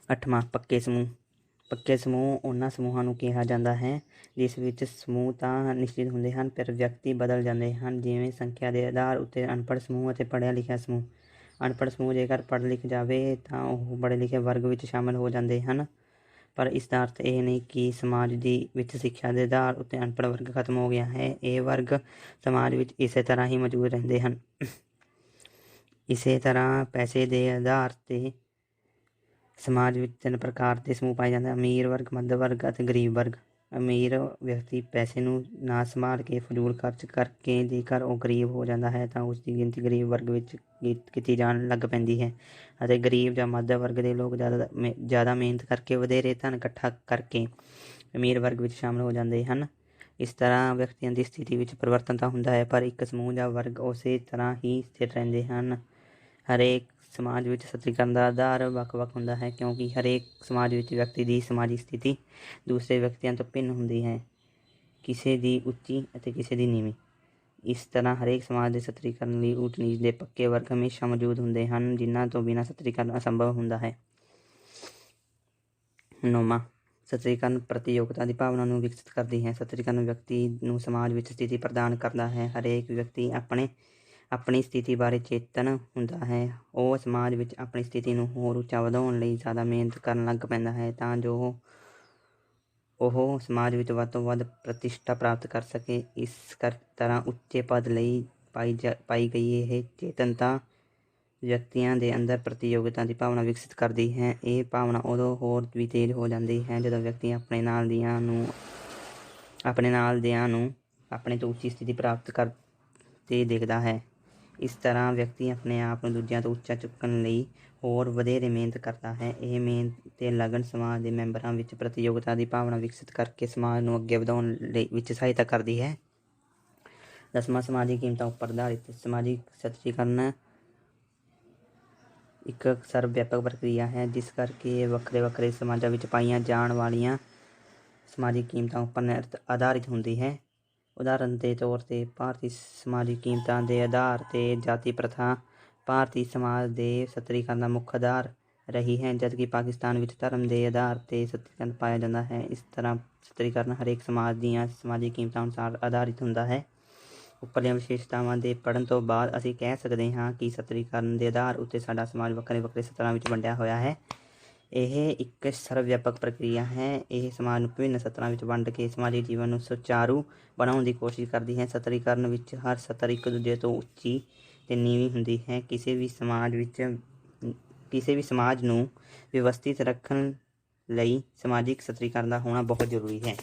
8ਵਾਂ ਪੱਕੇ ਸਮੂਹ। ਪੱਕੇ ਸਮੂਹ ਉਹਨਾਂ ਸਮੂਹਾਂ ਨੂੰ ਕਿਹਾ ਜਾਂਦਾ ਹੈ ਜਿਸ ਵਿੱਚ ਸਮੂਹ ਤਾਂ ਨਿਸ਼ਚਿਤ ਹੁੰਦੇ ਹਨ ਪਰ ਵਿਅਕਤੀ ਬਦਲ ਜਾਂਦੇ ਹਨ, ਜਿਵੇਂ ਸੰਖਿਆ ਦੇ ਆਧਾਰ ਉੱਤੇ ਅਨਪੜ੍ਹ ਸਮੂਹ ਅਤੇ ਪੜ੍ਹਿਆ ਲਿਖਿਆ ਸਮੂਹ। ਅਨਪੜ੍ਹ ਸਮੂਹ ਜੇਕਰ ਪੜ੍ਹ ਲਿਖ ਜਾਵੇ ਤਾਂ ਉਹ ਪੜ੍ਹੇ ਲਿਖੇ ਵਰਗ ਵਿੱਚ ਸ਼ਾਮਲ ਹੋ ਜਾਂਦੇ ਹਨ, ਪਰ ਇਸ ਦਾ ਅਰਥ ਇਹ ਨਹੀਂ ਕਿ ਸਮਾਜ ਵਿੱਚ ਸਿੱਖਿਆ ਦੇ ਆਧਾਰ ਉੱਤੇ ਅਨਪੜ੍ਹ ਵਰਗ ਖਤਮ ਹੋ ਗਿਆ ਹੈ। ਇਹ ਵਰਗ ਸਮਾਜ ਵਿੱਚ ਇਸੇ ਤਰ੍ਹਾਂ ਹੀ ਮੌਜੂਦ ਰਹਿੰਦੇ ਹਨ। ਇਸੇ ਤਰ੍ਹਾਂ ਪੈਸੇ ਦੇ ਆਧਾਰ 'ਤੇ ਸਮਾਜ ਵਿੱਚ 3 ਪ੍ਰਕਾਰ ਦੇ ਸਮੂਹ ਪਾਏ ਜਾਂਦੇ ਹਨ: ਅਮੀਰ ਵਰਗ, ਮੱਧ ਵਰਗ ਅਤੇ ਗਰੀਬ ਵਰਗ। ਅਮੀਰ ਵਿਅਕਤੀ ਪੈਸੇ ਨੂੰ ਨਾ ਸੰਭਾਲ ਕੇ ਫਜ਼ੂਲ ਖਰਚ ਕਰਕੇ ਜੇਕਰ ਉਹ ਗਰੀਬ ਹੋ ਜਾਂਦਾ ਹੈ ਤਾਂ ਉਸ ਦੀ ਗਿਣਤੀ ਗਰੀਬ ਵਰਗ ਵਿੱਚ ਕੀਤੀ ਜਾਣ ਲੱਗ ਪੈਂਦੀ ਹੈ, ਅਤੇ ਗਰੀਬ ਜਾਂ ਮੱਧ ਵਰਗ ਦੇ ਲੋਕ ਜ਼ਿਆਦਾ ਮਿਹਨਤ ਕਰਕੇ ਵਧੇਰੇ ਧਨ ਇਕੱਠਾ ਕਰਕੇ ਅਮੀਰ ਵਰਗ ਵਿੱਚ ਸ਼ਾਮਲ ਹੋ ਜਾਂਦੇ ਹਨ। ਇਸ ਤਰ੍ਹਾਂ ਵਿਅਕਤੀਆਂ ਦੀ ਸਥਿਤੀ ਵਿੱਚ ਪਰਿਵਰਤਨ ਤਾਂ ਹੁੰਦਾ ਹੈ, ਪਰ ਇੱਕ ਸਮੂਹ ਜਾਂ ਵਰਗ ਉਸੇ ਤਰ੍ਹਾਂ ਹੀ ਸਥਿਰ ਰਹਿੰਦੇ ਹਨ। ਹਰੇਕ ਸਮਾਜ ਵਿੱਚ ਸਤਰੀਕਰਨ ਦਾ ਆਧਾਰ ਵੱਖ-ਵੱਖ ਹੁੰਦਾ ਹੈ, ਕਿਉਂਕਿ ਹਰੇਕ ਸਮਾਜ ਵਿੱਚ ਵਿਅਕਤੀ ਦੀ ਸਮਾਜਿਕ ਸਥਿਤੀ ਦੂਸਰੇ ਵਿਅਕਤੀਆਂ ਤੋਂ ਭਿੰਨ ਹੁੰਦੀ ਹੈ, ਕਿਸੇ ਦੀ ਉੱਚੀ ਅਤੇ ਕਿਸੇ ਦੀ ਨੀਵੀਂ। ਇਸ ਤਰ੍ਹਾਂ ਹਰੇਕ ਸਮਾਜ ਦੇ ਸਤਰੀਕਰਨ ਲਈ ਊਚ ਨੀਚ ਦੇ ਪੱਕੇ ਵਰਗ ਹਮੇਸ਼ਾ ਮੌਜੂਦ ਹੁੰਦੇ ਹਨ, ਜਿਨ੍ਹਾਂ ਤੋਂ ਬਿਨਾਂ ਸਤਰੀਕਰਨ ਅਸੰਭਵ ਹੁੰਦਾ ਹੈ। 9ਵਾਂ ਸਤਰੀਕਰਨ ਪ੍ਰਤੀਯੋਗਤਾ ਦੀ ਭਾਵਨਾ ਨੂੰ ਵਿਕਸਿਤ ਕਰਦੀ ਹੈ। ਸਤਰੀਕਰਨ ਵਿਅਕਤੀ ਨੂੰ ਸਮਾਜ ਵਿੱਚ ਸਥਿਤੀ ਪ੍ਰਦਾਨ ਕਰਦਾ ਹੈ। ਹਰੇਕ ਵਿਅਕਤੀ ਆਪਣੀ ਸਥਿਤੀ ਬਾਰੇ ਚੇਤਨ ਹੁੰਦਾ ਹੈ। ਉਹ ਸਮਾਜ ਵਿੱਚ ਆਪਣੀ ਸਥਿਤੀ ਨੂੰ ਹੋਰ ਉੱਚਾ ਵਧਾਉਣ ਲਈ ਜ਼ਿਆਦਾ ਮਿਹਨਤ ਕਰਨ ਲੱਗ ਪੈਂਦਾ ਹੈ ਤਾਂ ਜੋ ਉਹ ਸਮਾਜ ਵਿੱਚ ਵੱਧ ਤੋਂ ਵੱਧ ਪ੍ਰਤਿਸ਼ਠਾ ਪ੍ਰਾਪਤ ਕਰ ਸਕੇ। ਇਸ ਤਰ੍ਹਾਂ ਉੱਚੇ ਪਦ ਲਈ ਪਾਈ ਗਈ ਇਹ ਚੇਤਨਤਾ ਵਿਅਕਤੀਆਂ ਦੇ ਅੰਦਰ ਪ੍ਰਤੀਯੋਗਤਾ ਦੀ ਭਾਵਨਾ ਵਿਕਸਿਤ ਕਰਦੀ ਹੈ। ਇਹ ਭਾਵਨਾ ਉਦੋਂ ਹੋਰ ਵੀ ਤੇਜ਼ ਹੋ ਜਾਂਦੀ ਹੈ ਜਦੋਂ ਵਿਅਕਤੀ ਆਪਣੇ ਨਾਲ ਦਿਆਂ ਨੂੰ ਆਪਣੇ ਤੋਂ ਉੱਚੀ ਸਥਿਤੀ ਪ੍ਰਾਪਤ ਕਰਦੇ ਦੇਖਦਾ ਹੈ। ਇਸ ਤਰ੍ਹਾਂ ਵਿਅਕਤੀ ਆਪਣੇ ਆਪ ਨੂੰ ਦੂਜਿਆਂ ਤੋਂ ਉੱਚਾ ਚੁੱਕਣ ਲਈ ਹੋਰ ਵਧੇਰੇ ਮਿਹਨਤ ਕਰਦਾ ਹੈ। ਇਹ ਮਿਹਨਤ ਤੇ ਲਗਨ ਸਮਾਜ ਦੇ ਮੈਂਬਰਾਂ ਵਿੱਚ ਪ੍ਰਤੀਯੋਗਤਾ ਦੀ ਭਾਵਨਾ ਵਿਕਸਿਤ ਕਰਕੇ ਸਮਾਜ ਨੂੰ ਅੱਗੇ ਵਧਾਉਣ ਵਿੱਚ ਸਹਾਇਤਾ ਕਰਦੀ ਹੈ। 10ਵਾਂ ਸਮਾਜਿਕ ਕੀਮਤਾਂ ਉੱਪਰ ਆਧਾਰਿਤ। ਸਮਾਜਿਕ ਸਤਰੀਕਰਨ ਇੱਕ ਸਰਵ ਵਿਆਪਕ ਪ੍ਰਕਿਰਿਆ ਹੈ ਜਿਸ ਕਰਕੇ ਵੱਖਰੇ ਵੱਖਰੇ ਸਮਾਜਾਂ ਵਿੱਚ ਪਾਈਆਂ ਜਾਣ ਵਾਲੀਆਂ ਸਮਾਜਿਕ ਕੀਮਤਾਂ ਉੱਪਰ ਆਧਾਰਿਤ ਹੁੰਦੀ ਹੈ। ਉਦਾਹਰਨ ਦੇ ਤੌਰ 'ਤੇ ਭਾਰਤੀ ਸਮਾਜਿਕ ਕੀਮਤਾਂ ਦੇ ਆਧਾਰ 'ਤੇ ਜਾਤੀ ਪ੍ਰਥਾ ਭਾਰਤੀ ਸਮਾਜ ਦੇ ਸਤਰੀਕਰਨ ਦਾ ਮੁੱਖ ਆਧਾਰ ਰਹੀ ਹੈ, ਜਦਕਿ ਪਾਕਿਸਤਾਨ ਵਿੱਚ ਧਰਮ ਦੇ ਆਧਾਰ 'ਤੇ ਸਤਰੀਕਰਨ ਪਾਇਆ ਜਾਂਦਾ ਹੈ। ਇਸ ਤਰ੍ਹਾਂ ਸਤਰੀਕਰਨ ਹਰੇਕ ਸਮਾਜ ਦੀਆਂ ਸਮਾਜਿਕ ਕੀਮਤਾਂ ਅਨੁਸਾਰ ਆਧਾਰਿਤ ਹੁੰਦਾ ਹੈ। ਉੱਪਰਲੀਆਂ ਵਿਸ਼ੇਸ਼ਤਾਵਾਂ ਦੇ ਪੜ੍ਹਨ ਤੋਂ ਬਾਅਦ ਅਸੀਂ ਕਹਿ ਸਕਦੇ ਹਾਂ ਕਿ ਸਤਰੀਕਰਨ ਦੇ ਆਧਾਰ ਉੱਤੇ ਸਾਡਾ ਸਮਾਜ ਵੱਖਰੇ ਵੱਖਰੇ ਸਤਰਾਂ ਵਿੱਚ ਵੰਡਿਆ ਹੋਇਆ ਹੈ। ਇਹ ਇੱਕ ਸਰਵ ਵਿਆਪਕ ਪ੍ਰਕਿਰਿਆ ਹੈ। ਇਹ ਸਮਾਜ ਨੂੰ ਵਿਭਿੰਨ ਸਤਰਾਂ ਵਿੱਚ ਵੰਡ ਕੇ ਸਮਾਜਿਕ ਜੀਵਨ ਨੂੰ ਸੁਚਾਰੂ ਬਣਾਉਣ ਦੀ ਕੋਸ਼ਿਸ਼ ਕਰਦੀ ਹੈ। ਸਤਰੀਕਰਨ ਵਿੱਚ ਹਰ ਸਤਰ ਇੱਕ ਦੂਜੇ ਤੋਂ ਉੱਚੀ ਤੇ ਨੀਵੀਂ ਹੁੰਦੀ ਹੈ। ਕਿਸੇ ਵੀ ਸਮਾਜ ਨੂੰ ਵਿਵਸਥਿਤ ਰੱਖਣ ਲਈ ਸਮਾਜਿਕ ਸਤਰੀਕਰਨ ਦਾ ਹੋਣਾ ਬਹੁਤ ਜ਼ਰੂਰੀ ਹੈ।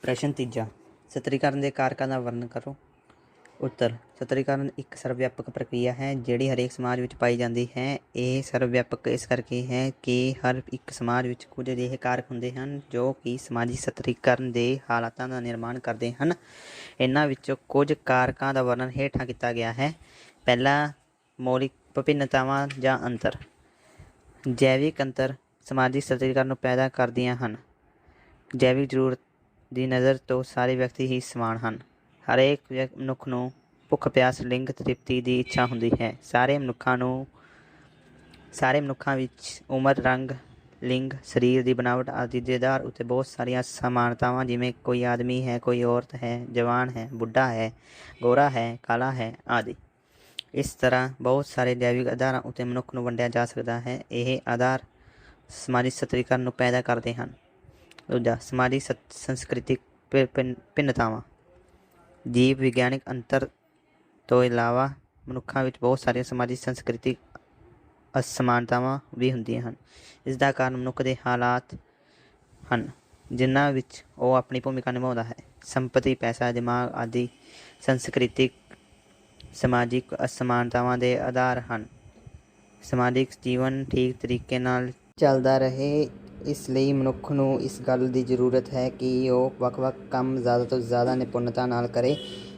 ਪ੍ਰਸ਼ਨ ਤੀਜਾ, ਸਤਰੀਕਰਨ ਦੇ ਕਾਰਕਾਂ ਦਾ ਵਰਣਨ ਕਰੋ। ਉੱਤਰ, ਸਤਰੀਕਰਨ ਇੱਕ ਸਰਵ ਵਿਆਪਕ ਪ੍ਰਕਿਰਿਆ ਹੈ ਜਿਹੜੀ ਹਰੇਕ ਸਮਾਜ ਵਿੱਚ ਪਾਈ ਜਾਂਦੀ ਹੈ। ਇਹ ਸਰਵ ਵਿਆਪਕ ਇਸ ਕਰਕੇ ਹੈ ਕਿ ਹਰ ਇੱਕ ਸਮਾਜ ਵਿੱਚ ਕੁਝ ਅਜਿਹੇ ਕਾਰਕ ਹੁੰਦੇ ਹਨ ਜੋ ਕਿ ਸਮਾਜਿਕ ਸਤਰੀਕਰਨ ਦੇ ਹਾਲਾਤਾਂ ਦਾ ਨਿਰਮਾਣ ਕਰਦੇ ਹਨ। ਇਹਨਾਂ ਵਿੱਚੋਂ ਕੁਝ ਕਾਰਕਾਂ ਦਾ ਵਰਣਨ ਹੇਠਾਂ ਕੀਤਾ ਗਿਆ ਹੈ। ਪਹਿਲਾ, ਮੌਲਿਕ ਵਿਭਿੰਨਤਾਵਾਂ ਜਾਂ ਅੰਤਰ। ਜੈਵਿਕ ਅੰਤਰ ਸਮਾਜਿਕ ਸਤਰੀਕਰਨ ਨੂੰ ਪੈਦਾ ਕਰਦੀਆਂ ਹਨ। ਜੈਵਿਕ ਜ਼ਰੂਰਤ ਦੀ ਨਜ਼ਰ ਤੋਂ ਸਾਰੇ ਵਿਅਕਤੀ ਹੀ ਸਮਾਨ ਹਨ। ਹਰੇਕ ਮਨੁੱਖ ਨੂੰ ਭੁੱਖ ਪਿਆਸ ਲਿੰਗ ਤ੍ਰਿਪਤੀ ਦੀ ਇੱਛਾ ਹੁੰਦੀ ਹੈ। ਸਾਰੇ ਮਨੁੱਖਾਂ ਵਿੱਚ ਉਮਰ, ਰੰਗ, ਲਿੰਗ, ਸਰੀਰ ਦੀ ਬਣਾਵਟ ਆਦਿ ਦੇ ਆਧਾਰ ਉੱਤੇ ਬਹੁਤ ਸਾਰੀਆਂ ਸਮਾਨਤਾਵਾਂ, ਜਿਵੇਂ ਕੋਈ ਆਦਮੀ ਹੈ, ਕੋਈ ਔਰਤ ਹੈ, ਜਵਾਨ ਹੈ, ਬੁੱਢਾ ਹੈ, ਗੋਰਾ ਹੈ, ਕਾਲਾ ਹੈ ਆਦਿ। ਇਸ ਤਰ੍ਹਾਂ ਬਹੁਤ ਸਾਰੇ ਜੈਵਿਕ ਆਧਾਰਾਂ ਉੱਤੇ ਮਨੁੱਖ ਨੂੰ ਵੰਡਿਆ ਜਾ ਸਕਦਾ ਹੈ। ਇਹ ਆਧਾਰ ਸਮਾਜਿਕ ਸਤਰੀਕਰਨ ਨੂੰ ਪੈਦਾ ਕਰਦੇ ਹਨ। ਦੂਜਾ, ਸਮਾਜਿਕ ਸੰਸਕ੍ਰਿਤਿਕ ਭਿੰਨਤਾਵਾਂ। ਜੀਵ ਵਿਗਿਆਨਿਕ ਅੰਤਰ ਤੋਂ ਇਲਾਵਾ ਮਨੁੱਖਾਂ ਵਿੱਚ ਬਹੁਤ ਸਾਰੀਆਂ ਸਮਾਜਿਕ ਸੰਸਕ੍ਰਿਤਿਕ ਅਸਮਾਨਤਾਵਾਂ ਵੀ ਹੁੰਦੀਆਂ ਹਨ। ਇਸ ਦਾ ਕਾਰਨ ਮਨੁੱਖ ਦੇ ਹਾਲਾਤ ਹਨ ਜਿਨ੍ਹਾਂ ਵਿੱਚ ਉਹ ਆਪਣੀ ਭੂਮਿਕਾ ਨਿਭਾਉਂਦਾ ਹੈ। ਸੰਪਤੀ, ਪੈਸਾ, ਦਿਮਾਗ ਆਦਿ ਸੰਸਕ੍ਰਿਤਿਕ ਸਮਾਜਿਕ ਅਸਮਾਨਤਾਵਾਂ ਦੇ ਆਧਾਰ ਹਨ। ਸਮਾਜਿਕ ਜੀਵਨ ਠੀਕ ਤਰੀਕੇ ਨਾਲ ਚੱਲਦਾ ਰਹੇ, ਇਸ ਲਈ ਮਨੁੱਖ ਨੂੰ ਇਸ ਗੱਲ ਦੀ ਜ਼ਰੂਰਤ ਹੈ ਕਿ ਉਹ ਵੱਖ-ਵੱਖ ਕੰਮ ਜ਼ਿਆਦਾ ਤੋਂ ਜ਼ਿਆਦਾ ਨਿਪੁੰਨਤਾ ਨਾਲ ਕਰੇ।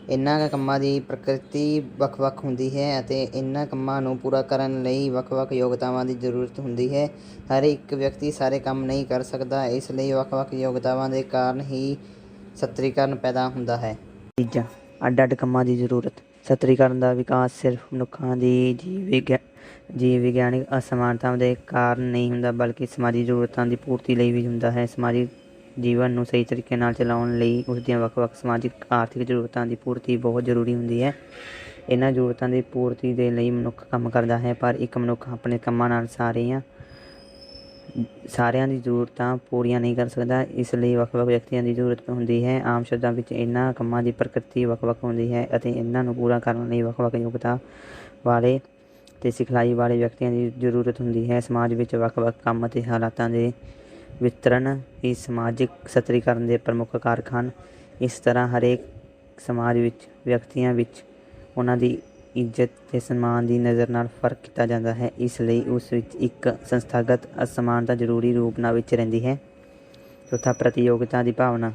ਇਹਨਾਂ ਕੰਮਾਂ ਦੀ ਪ੍ਰਕਿਰਤੀ ਵੱਖ-ਵੱਖ ਹੁੰਦੀ ਹੈ ਅਤੇ ਇਹਨਾਂ ਕੰਮਾਂ ਨੂੰ ਪੂਰਾ ਕਰਨ ਲਈ ਵੱਖ-ਵੱਖ ਯੋਗਤਾਵਾਂ ਦੀ ਜ਼ਰੂਰਤ ਹੁੰਦੀ ਹੈ। ਹਰ ਇੱਕ ਵਿਅਕਤੀ ਸਾਰੇ ਕੰਮ ਨਹੀਂ ਕਰ ਸਕਦਾ, ਇਸ ਲਈ ਵੱਖ-ਵੱਖ ਯੋਗਤਾਵਾਂ ਦੇ ਕਾਰਨ ਹੀ ਸਤਰੀਕਰਨ ਪੈਦਾ ਹੁੰਦਾ ਹੈ। ਤੀਜਾ, ਅੱਡ-ਅੱਡ ਕੰਮਾਂ ਦੀ ਜ਼ਰੂਰਤ। ਸਤਰੀਕਰਨ ਦਾ ਵਿਕਾਸ ਸਿਰਫ ਮਨੁੱਖਾਂ ਦੀ ਜੀਵ ਵਿਗਿਆਨਿਕ ਅਸਮਾਨਤਾਵਾਂ ਦੇ ਕਾਰਨ ਨਹੀਂ ਹੁੰਦਾ, ਬਲਕਿ ਸਮਾਜਿਕ ਜ਼ਰੂਰਤਾਂ ਦੀ ਪੂਰਤੀ ਲਈ ਵੀ ਹੁੰਦਾ ਹੈ। ਸਮਾਜਿਕ ਜੀਵਨ ਨੂੰ ਸਹੀ ਤਰੀਕੇ ਨਾਲ ਚਲਾਉਣ ਲਈ ਉਸ ਦੀਆਂ ਵੱਖ-ਵੱਖ ਸਮਾਜਿਕ ਆਰਥਿਕ ਜ਼ਰੂਰਤਾਂ ਦੀ ਪੂਰਤੀ ਬਹੁਤ ਜ਼ਰੂਰੀ ਹੁੰਦੀ ਹੈ। ਇਹਨਾਂ ਜ਼ਰੂਰਤਾਂ ਦੀ ਪੂਰਤੀ ਦੇ ਲਈ ਮਨੁੱਖ ਕੰਮ ਕਰਦਾ ਹੈ, ਪਰ ਇੱਕ ਮਨੁੱਖ ਆਪਣੇ ਕੰਮਾਂ ਨਾਲ ਸਾਰਿਆਂ ਦੀ ਜ਼ਰੂਰਤਾਂ ਪੂਰੀਆਂ ਨਹੀਂ ਕਰ ਸਕਦਾ। ਇਸ ਲਈ ਵੱਖ-ਵੱਖ ਵਿਅਕਤੀਆਂ ਦੀ ਜ਼ਰੂਰਤ ਹੁੰਦੀ ਹੈ। ਆਮ ਸ਼ਬਦਾਂ ਵਿੱਚ ਇਹਨਾਂ ਕੰਮਾਂ ਦੀ ਪ੍ਰਕਿਰਤੀ ਵੱਖ-ਵੱਖ ਹੁੰਦੀ ਹੈ ਅਤੇ ਇਹਨਾਂ ਨੂੰ ਪੂਰਾ ਕਰਨ ਲਈ ਵੱਖ-ਵੱਖ ਯੋਗਤਾ ਵਾਲੇ ਅਤੇ ਸਿਖਲਾਈ ਵਾਲੇ ਵਿਅਕਤੀਆਂ ਦੀ ਜ਼ਰੂਰਤ ਹੁੰਦੀ ਹੈ। ਸਮਾਜ ਵਿੱਚ ਵੱਖ-ਵੱਖ ਕੰਮ ਅਤੇ ਹਾਲਾਤਾਂ ਦੇ ਵਿਤਰਣ ਹੀ ਸਮਾਜਿਕ ਸਤਰੀਕਰਨ ਦੇ ਪ੍ਰਮੁੱਖ ਕਾਰਕ ਹਨ। ਇਸ ਤਰ੍ਹਾਂ ਹਰੇਕ ਸਮਾਜ ਵਿੱਚ ਵਿਅਕਤੀਆਂ ਵਿੱਚ ਉਹਨਾਂ ਦੀ ਇੱਜ਼ਤ ਅਤੇ ਸਨਮਾਨ ਦੀ ਨਜ਼ਰ ਨਾਲ ਫਰਕ ਕੀਤਾ ਜਾਂਦਾ ਹੈ। ਇਸ ਲਈ ਉਸ ਵਿੱਚ ਇੱਕ ਸੰਸਥਾਗਤ ਅਸਮਾਨਤਾ ਜ਼ਰੂਰੀ ਰੂਪ ਨਾਲ ਵਿੱਚ ਰਹਿੰਦੀ ਹੈ। ਚੌਥਾ, ਪ੍ਰਤੀਯੋਗਤਾ ਦੀ ਭਾਵਨਾ।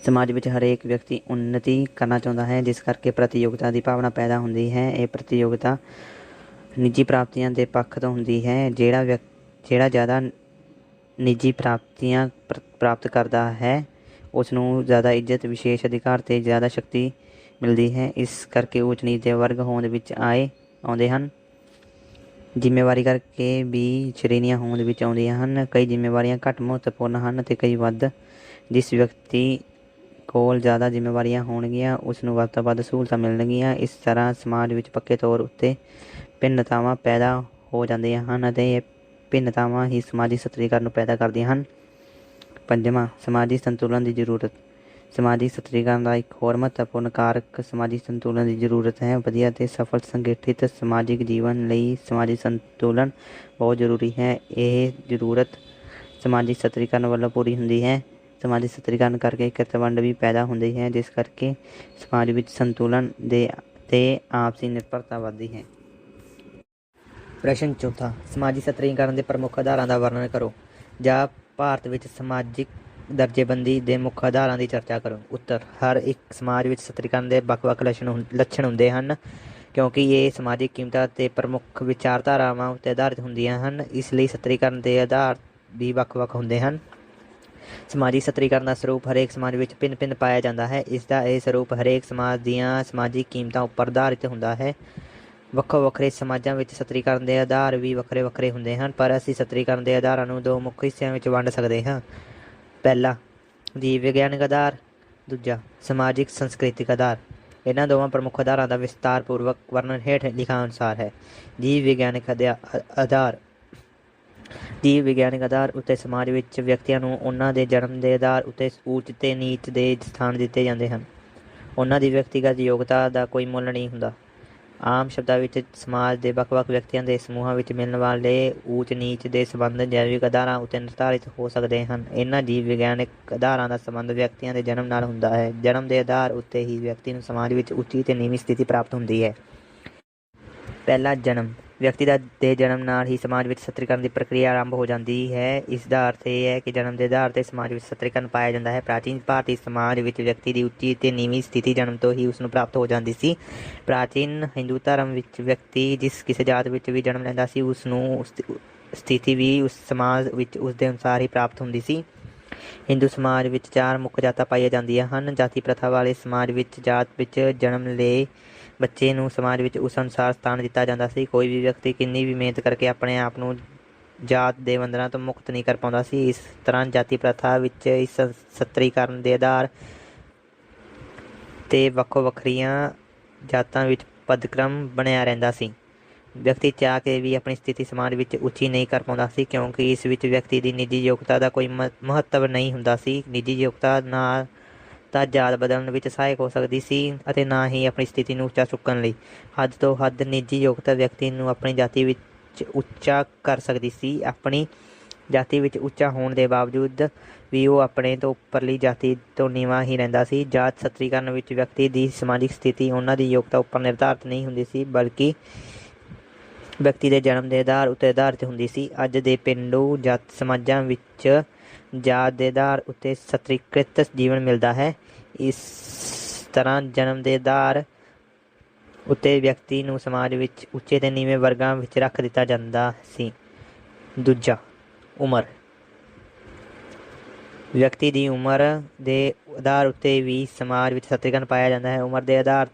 ਸਮਾਜ ਵਿੱਚ ਹਰੇਕ ਵਿਅਕਤੀ ਉੱਨਤੀ ਕਰਨਾ ਚਾਹੁੰਦਾ ਹੈ, ਜਿਸ ਕਰਕੇ ਪ੍ਰਤੀਯੋਗਤਾ ਦੀ ਭਾਵਨਾ ਪੈਦਾ ਹੁੰਦੀ ਹੈ। ਇਹ ਪ੍ਰਤੀਯੋਗਤਾ ਨਿੱਜੀ ਪ੍ਰਾਪਤੀਆਂ ਦੇ ਪੱਖ ਤੋਂ ਹੁੰਦੀ ਹੈ। ਜਿਹੜਾ ਜ਼ਿਆਦਾ ਨਿੱਜੀ ਪ੍ਰਾਪਤੀਆਂ ਪ੍ਰਾਪਤ ਕਰਦਾ ਹੈ ਉਸ ਨੂੰ ਜ਼ਿਆਦਾ ਇੱਜ਼ਤ, ਵਿਸ਼ੇਸ਼ ਅਧਿਕਾਰ ਅਤੇ ਜ਼ਿਆਦਾ ਸ਼ਕਤੀ ਮਿਲਦੀ ਹੈ। ਇਸ ਕਰਕੇ ਉੱਚ ਨੀਚ ਦੇ ਵਰਗ ਹੋਂਦ ਵਿੱਚ ਆਉਂਦੇ ਹਨ। ਜ਼ਿੰਮੇਵਾਰੀ ਕਰਕੇ ਵੀ ਸ਼੍ਰੇਣੀਆਂ ਹੋਂਦ ਵਿੱਚ ਆਉਂਦੀਆਂ ਹਨ। ਕਈ ਜ਼ਿੰਮੇਵਾਰੀਆਂ ਘੱਟ ਮਹੱਤਵਪੂਰਨ ਹਨ ਅਤੇ ਕਈ ਵੱਧ। ਜਿਸ ਵਿਅਕਤੀ ਕੋਲ ਜ਼ਿਆਦਾ ਜ਼ਿੰਮੇਵਾਰੀਆਂ ਹੋਣਗੀਆਂ ਉਸ ਨੂੰ ਵੱਧ ਤੋਂ ਵੱਧ ਸਹੂਲਤਾਂ ਮਿਲਣਗੀਆਂ। ਇਸ ਤਰ੍ਹਾਂ ਸਮਾਜ ਵਿੱਚ ਪੱਕੇ ਤੌਰ ਉੱਤੇ ਭਿੰਨਤਾਵਾਂ ਪੈਦਾ ਹੋ ਜਾਂਦੀਆਂ ਹਨ ਅਤੇ ਇਹ ਭਿੰਨਤਾਵਾਂ ਹੀ ਸਮਾਜਿਕ ਸਤਰੀਕਰਨ ਨੂੰ ਪੈਦਾ ਕਰਦੀਆਂ ਹਨ। ਪੰਜਵਾਂ, ਸਮਾਜਿਕ ਸੰਤੁਲਨ ਦੀ ਜ਼ਰੂਰਤ। ਸਮਾਜਿਕ ਸਤਰੀਕਰਨ ਦਾ ਇੱਕ ਹੋਰ ਮਹੱਤਵਪੂਰਨ ਕਾਰਕ ਸਮਾਜਿਕ ਸੰਤੁਲਨ ਦੀ ਜ਼ਰੂਰਤ ਹੈ। ਵਧੀਆ ਅਤੇ ਸਫਲ ਸੰਗਠਿਤ ਸਮਾਜਿਕ ਜੀਵਨ ਲਈ ਸਮਾਜਿਕ ਸੰਤੁਲਨ ਬਹੁਤ ਜ਼ਰੂਰੀ ਹੈ। ਇਹ ਜ਼ਰੂਰਤ ਸਮਾਜਿਕ ਸਤਰੀਕਰਨ ਵੱਲੋਂ ਪੂਰੀ ਹੁੰਦੀ ਹੈ। ਸਮਾਜਿਕ ਸਤਰੀਕਰਨ ਕਰਕੇ ਕਿਰਤਵੰਡ ਵੀ ਪੈਦਾ ਹੁੰਦੀ ਹੈ, ਜਿਸ ਕਰਕੇ ਸਮਾਜ ਵਿੱਚ ਸੰਤੁਲਨ ਤੇ ਆਪਸੀ ਨਿਰਭਰਤਾ ਵੱਧਦੀ ਹੈ। ਪ੍ਰਸ਼ਨ ਚੌਥਾ, ਸਮਾਜਿਕ ਸਤਰੀਕਰਨ ਦੇ ਪ੍ਰਮੁੱਖ ਆਧਾਰਾਂ ਦਾ ਵਰਣਨ ਕਰੋ ਜਾਂ ਭਾਰਤ ਵਿੱਚ ਸਮਾਜਿਕ ਦਰਜੇਬੰਦੀ ਦੇ ਮੁੱਖ ਆਧਾਰਾਂ ਦੀ ਚਰਚਾ ਕਰੋ। ਉੱਤਰ, ਹਰ ਇੱਕ ਸਮਾਜ ਵਿੱਚ ਸਤਰੀਕਰਨ ਦੇ ਵੱਖ-ਵੱਖ ਲੱਛਣ ਹੁੰਦੇ ਹਨ, ਕਿਉਂਕਿ ਇਹ ਸਮਾਜਿਕ ਕੀਮਤਾਂ ਅਤੇ ਪ੍ਰਮੁੱਖ ਵਿਚਾਰਧਾਰਾਵਾਂ ਉੱਤੇ ਆਧਾਰਿਤ ਹੁੰਦੀਆਂ ਹਨ। ਇਸ ਲਈ ਸਤਰੀਕਰਨ ਦੇ ਆਧਾਰ ਵੀ ਵੱਖ-ਵੱਖ ਹੁੰਦੇ ਹਨ। ਸਮਾਜਿਕ ਸਤਰੀਕਰਨ ਦਾ ਸਰੂਪ ਹਰੇਕ ਸਮਾਜ ਵਿੱਚ ਭਿੰਨ-ਭਿੰਨ ਪਾਇਆ ਜਾਂਦਾ ਹੈ। ਇਸ ਦਾ ਇਹ ਸਰੂਪ ਹਰੇਕ ਸਮਾਜ ਦੀਆਂ ਸਮਾਜਿਕ ਕੀਮਤਾਂ ਉੱਪਰ ਆਧਾਰਿਤ ਹੁੰਦਾ ਹੈ। ਵੱਖੋ-ਵੱਖਰੇ ਸਮਾਜਾਂ ਵਿੱਚ ਸਤਰੀਕਰਨ ਦੇ ਆਧਾਰ ਵੀ ਵੱਖਰੇ-ਵੱਖਰੇ ਹੁੰਦੇ ਹਨ, ਪਰ ਅਸੀਂ ਸਤਰੀਕਰਨ ਦੇ ਆਧਾਰਾਂ ਨੂੰ ਦੋ ਮੁੱਖ ਹਿੱਸਿਆਂ ਵਿੱਚ ਵੰਡ ਸਕਦੇ ਹਾਂ। ਪਹਿਲਾ, ਜੀਵ ਵਿਗਿਆਨਕ ਆਧਾਰ। ਦੂਜਾ, ਸਮਾਜਿਕ ਸੰਸਕ੍ਰਿਤਿਕ ਆਧਾਰ। ਇਹਨਾਂ ਦੋਵਾਂ ਪ੍ਰਮੁੱਖ ਆਧਾਰਾਂ ਦਾ ਵਿਸਤਾਰਪੂਰਵਕ ਵਰਣਨ ਹੇਠ ਲਿਖਾ ਅਨੁਸਾਰ ਹੈ। ਜੀਵ ਵਿਗਿਆਨਕ ਆਧਾਰ। ਜੀਵ ਵਿਗਿਆਨਕ ਆਧਾਰ ਉੱਤੇ ਸਮਾਜ ਵਿੱਚ ਵਿਅਕਤੀਆਂ ਨੂੰ ਉਹਨਾਂ ਦੇ ਜਨਮ ਦੇ ਆਧਾਰ ਉੱਤੇ ਉੱਚ ਤੇ ਨੀਚ ਦੇ ਸਥਾਨ ਦਿੱਤੇ ਜਾਂਦੇ ਹਨ। ਉਹਨਾਂ ਦੀ ਵਿਅਕਤੀਗਤ ਯੋਗਤਾ ਦਾ ਕੋਈ ਮੁੱਲ ਨਹੀਂ ਹੁੰਦਾ। ਆਮ ਸ਼ਬਦਾਂ ਵਿੱਚ ਸਮਾਜ ਦੇ ਵੱਖ-ਵੱਖ ਵਿਅਕਤੀਆਂ ਦੇ ਸਮੂਹਾਂ ਵਿੱਚ ਮਿਲਣ ਵਾਲੇ ਊਚ ਨੀਚ ਦੇ ਸੰਬੰਧ ਜੈਵਿਕ ਆਧਾਰਾਂ ਉੱਤੇ ਨਿਰਧਾਰਿਤ ਹੋ ਸਕਦੇ ਹਨ। ਇਹਨਾਂ ਜੀਵ ਵਿਗਿਆਨਕ ਆਧਾਰਾਂ ਦਾ ਸੰਬੰਧ ਵਿਅਕਤੀਆਂ ਦੇ ਜਨਮ ਨਾਲ ਹੁੰਦਾ ਹੈ। ਜਨਮ ਦੇ ਆਧਾਰ ਉੱਤੇ ਹੀ ਵਿਅਕਤੀ ਨੂੰ ਸਮਾਜ ਵਿੱਚ ਉੱਚੀ ਤੇ ਨੀਵੀਂ ਸਥਿਤੀ ਪ੍ਰਾਪਤ ਹੁੰਦੀ ਹੈ। ਪਹਿਲਾ, ਜਨਮ। ਵਿਅਕਤੀ ਦੇ ਜਨਮ ਨਾਲ ਹੀ ਸਮਾਜ ਵਿੱਚ ਸਤਰੀਕਰਨ ਦੀ ਪ੍ਰਕਿਰਿਆ ਆਰੰਭ ਹੋ ਜਾਂਦੀ ਹੈ। ਇਸ ਦਾ ਅਰਥ ਇਹ ਹੈ ਕਿ ਜਨਮ ਦੇ ਆਧਾਰ 'ਤੇ ਸਮਾਜ ਵਿੱਚ ਸਤਰੀਕਰਨ ਪਾਇਆ ਜਾਂਦਾ ਹੈ। ਪ੍ਰਾਚੀਨ ਭਾਰਤੀ ਸਮਾਜ ਵਿੱਚ ਵਿਅਕਤੀ ਦੀ ਉੱਚੀ ਤੇ ਨੀਵੀਂ ਸਥਿਤੀ ਜਨਮ ਤੋਂ ਹੀ ਉਸ ਨੂੰ ਪ੍ਰਾਪਤ ਹੋ ਜਾਂਦੀ ਸੀ। ਪ੍ਰਾਚੀਨ ਹਿੰਦੂ ਧਰਮ ਵਿੱਚ ਵਿਅਕਤੀ ਜਿਸ ਕਿਸੇ ਜਾਤ ਵਿੱਚ ਵੀ ਜਨਮ ਲੈਂਦਾ ਸੀ, ਉਸ ਨੂੰ ਸਥਿਤੀ ਵੀ ਉਸ ਸਮਾਜ ਵਿੱਚ ਉਸ ਦੇ ਅਨੁਸਾਰ ਹੀ ਪ੍ਰਾਪਤ ਹੁੰਦੀ ਸੀ। ਹਿੰਦੂ ਸਮਾਜ ਵਿੱਚ 4 ਮੁੱਖ ਜਾਤਾਂ ਪਾਈਆਂ ਜਾਂਦੀਆਂ ਹਨ। ਜਾਤੀ ਪ੍ਰਥਾ ਵਾਲੇ ਸਮਾਜ ਵਿੱਚ ਜਾਤ ਵਿੱਚ ਜਨਮ ਲਏ ਬੱਚੇ ਨੂੰ ਸਮਾਜ ਵਿੱਚ ਉਸ ਅਨੁਸਾਰ ਸਥਾਨ ਦਿੱਤਾ ਜਾਂਦਾ ਸੀ। ਕੋਈ ਵੀ ਵਿਅਕਤੀ ਕਿੰਨੀ ਵੀ ਮਿਹਨਤ ਕਰਕੇ ਆਪਣੇ ਆਪ ਨੂੰ ਜਾਤ ਦੇ ਬੰਧਨਾਂ ਤੋਂ ਮੁਕਤ ਨਹੀਂ ਕਰ ਪਾਉਂਦਾ ਸੀ। ਇਸ ਤਰ੍ਹਾਂ ਜਾਤੀ ਪ੍ਰਥਾ ਵਿੱਚ ਇਸ ਸਤਰੀਕਰਨ ਦੇ ਆਧਾਰ 'ਤੇ ਵੱਖੋ-ਵੱਖਰੀਆਂ ਜਾਤਾਂ ਵਿੱਚ ਪਦਕ੍ਰਮ ਬਣਿਆ ਰਹਿੰਦਾ ਸੀ। ਵਿਅਕਤੀ ਚਾਹ ਕੇ ਵੀ ਆਪਣੀ ਸਥਿਤੀ ਸਮਾਜ ਵਿੱਚ ਉੱਚੀ ਨਹੀਂ ਕਰ ਪਾਉਂਦਾ ਸੀ, ਕਿਉਂਕਿ ਇਸ ਵਿੱਚ ਵਿਅਕਤੀ ਦੀ ਨਿੱਜੀ ਯੋਗਤਾ ਦਾ ਕੋਈ ਮਹੱਤਵ ਨਹੀਂ ਹੁੰਦਾ ਸੀ। ਨਿੱਜੀ ਯੋਗਤਾ ਨਾਲ ਤਾਂ ਜਾਤ ਬਦਲਣ ਵਿੱਚ ਸਹਾਇਕ ਹੋ ਸਕਦੀ ਸੀ ਅਤੇ ਨਾ ਹੀ ਆਪਣੀ ਸਥਿਤੀ ਨੂੰ ਉੱਚਾ ਚੁੱਕਣ ਲਈ। ਹੱਦ ਤੋਂ ਹੱਦ ਨਿੱਜੀ ਯੋਗਤਾ ਵਿਅਕਤੀ ਨੂੰ ਆਪਣੀ ਜਾਤੀ ਵਿੱਚ ਉੱਚਾ ਕਰ ਸਕਦੀ ਸੀ। ਆਪਣੀ ਜਾਤੀ ਵਿੱਚ ਉੱਚਾ ਹੋਣ ਦੇ ਬਾਵਜੂਦ ਵੀ ਉਹ ਆਪਣੇ ਤੋਂ ਉੱਪਰਲੀ ਜਾਤੀ ਤੋਂ ਨੀਵਾਂ ਹੀ ਰਹਿੰਦਾ ਸੀ। ਜਾਤ ਸਤਰੀਕਰਨ ਵਿੱਚ ਵਿਅਕਤੀ ਦੀ ਸਮਾਜਿਕ ਸਥਿਤੀ ਉਹਨਾਂ ਦੀ ਯੋਗਤਾ ਉੱਪਰ ਨਿਰਧਾਰਿਤ ਨਹੀਂ ਹੁੰਦੀ ਸੀ, ਬਲਕਿ ਵਿਅਕਤੀ ਦੇ ਜਨਮ ਦੇ ਆਧਾਰ ਉੱਤੇ ਆਧਾਰਿਤ ਹੁੰਦੀ ਸੀ। ਅੱਜ ਦੇ ਪੇਂਡੂ ਜਾਤ ਸਮਾਜਾਂ ਵਿੱਚ ਜਾਤ ਦੇ ਆਧਾਰ ਉੱਤੇ ਸਤਰੀਕ੍ਰਿਤ ਜੀਵਨ ਮਿਲਦਾ ਹੈ। ਇਸ ਤਰ੍ਹਾਂ ਜਨਮ ਦੇ ਆਧਾਰ ਉੱਤੇ ਵਿਅਕਤੀ ਨੂੰ ਸਮਾਜ ਵਿੱਚ ਉੱਚੇ ਤੇ ਨੀਵੇਂ ਵਰਗਾਂ ਵਿੱਚ ਰੱਖ ਦਿੱਤਾ ਜਾਂਦਾ ਸੀ। ਦੂਜਾ, ਉਮਰ। ਵਿਅਕਤੀ ਦੀ ਉਮਰ ਦੇ ਆਧਾਰ ਉੱਤੇ ਵੀ ਸਮਾਜ ਵਿੱਚ ਸਤਰੀਕਰਨ ਪਾਇਆ ਜਾਂਦਾ ਹੈ। ਉਮਰ ਦੇ ਆਧਾਰ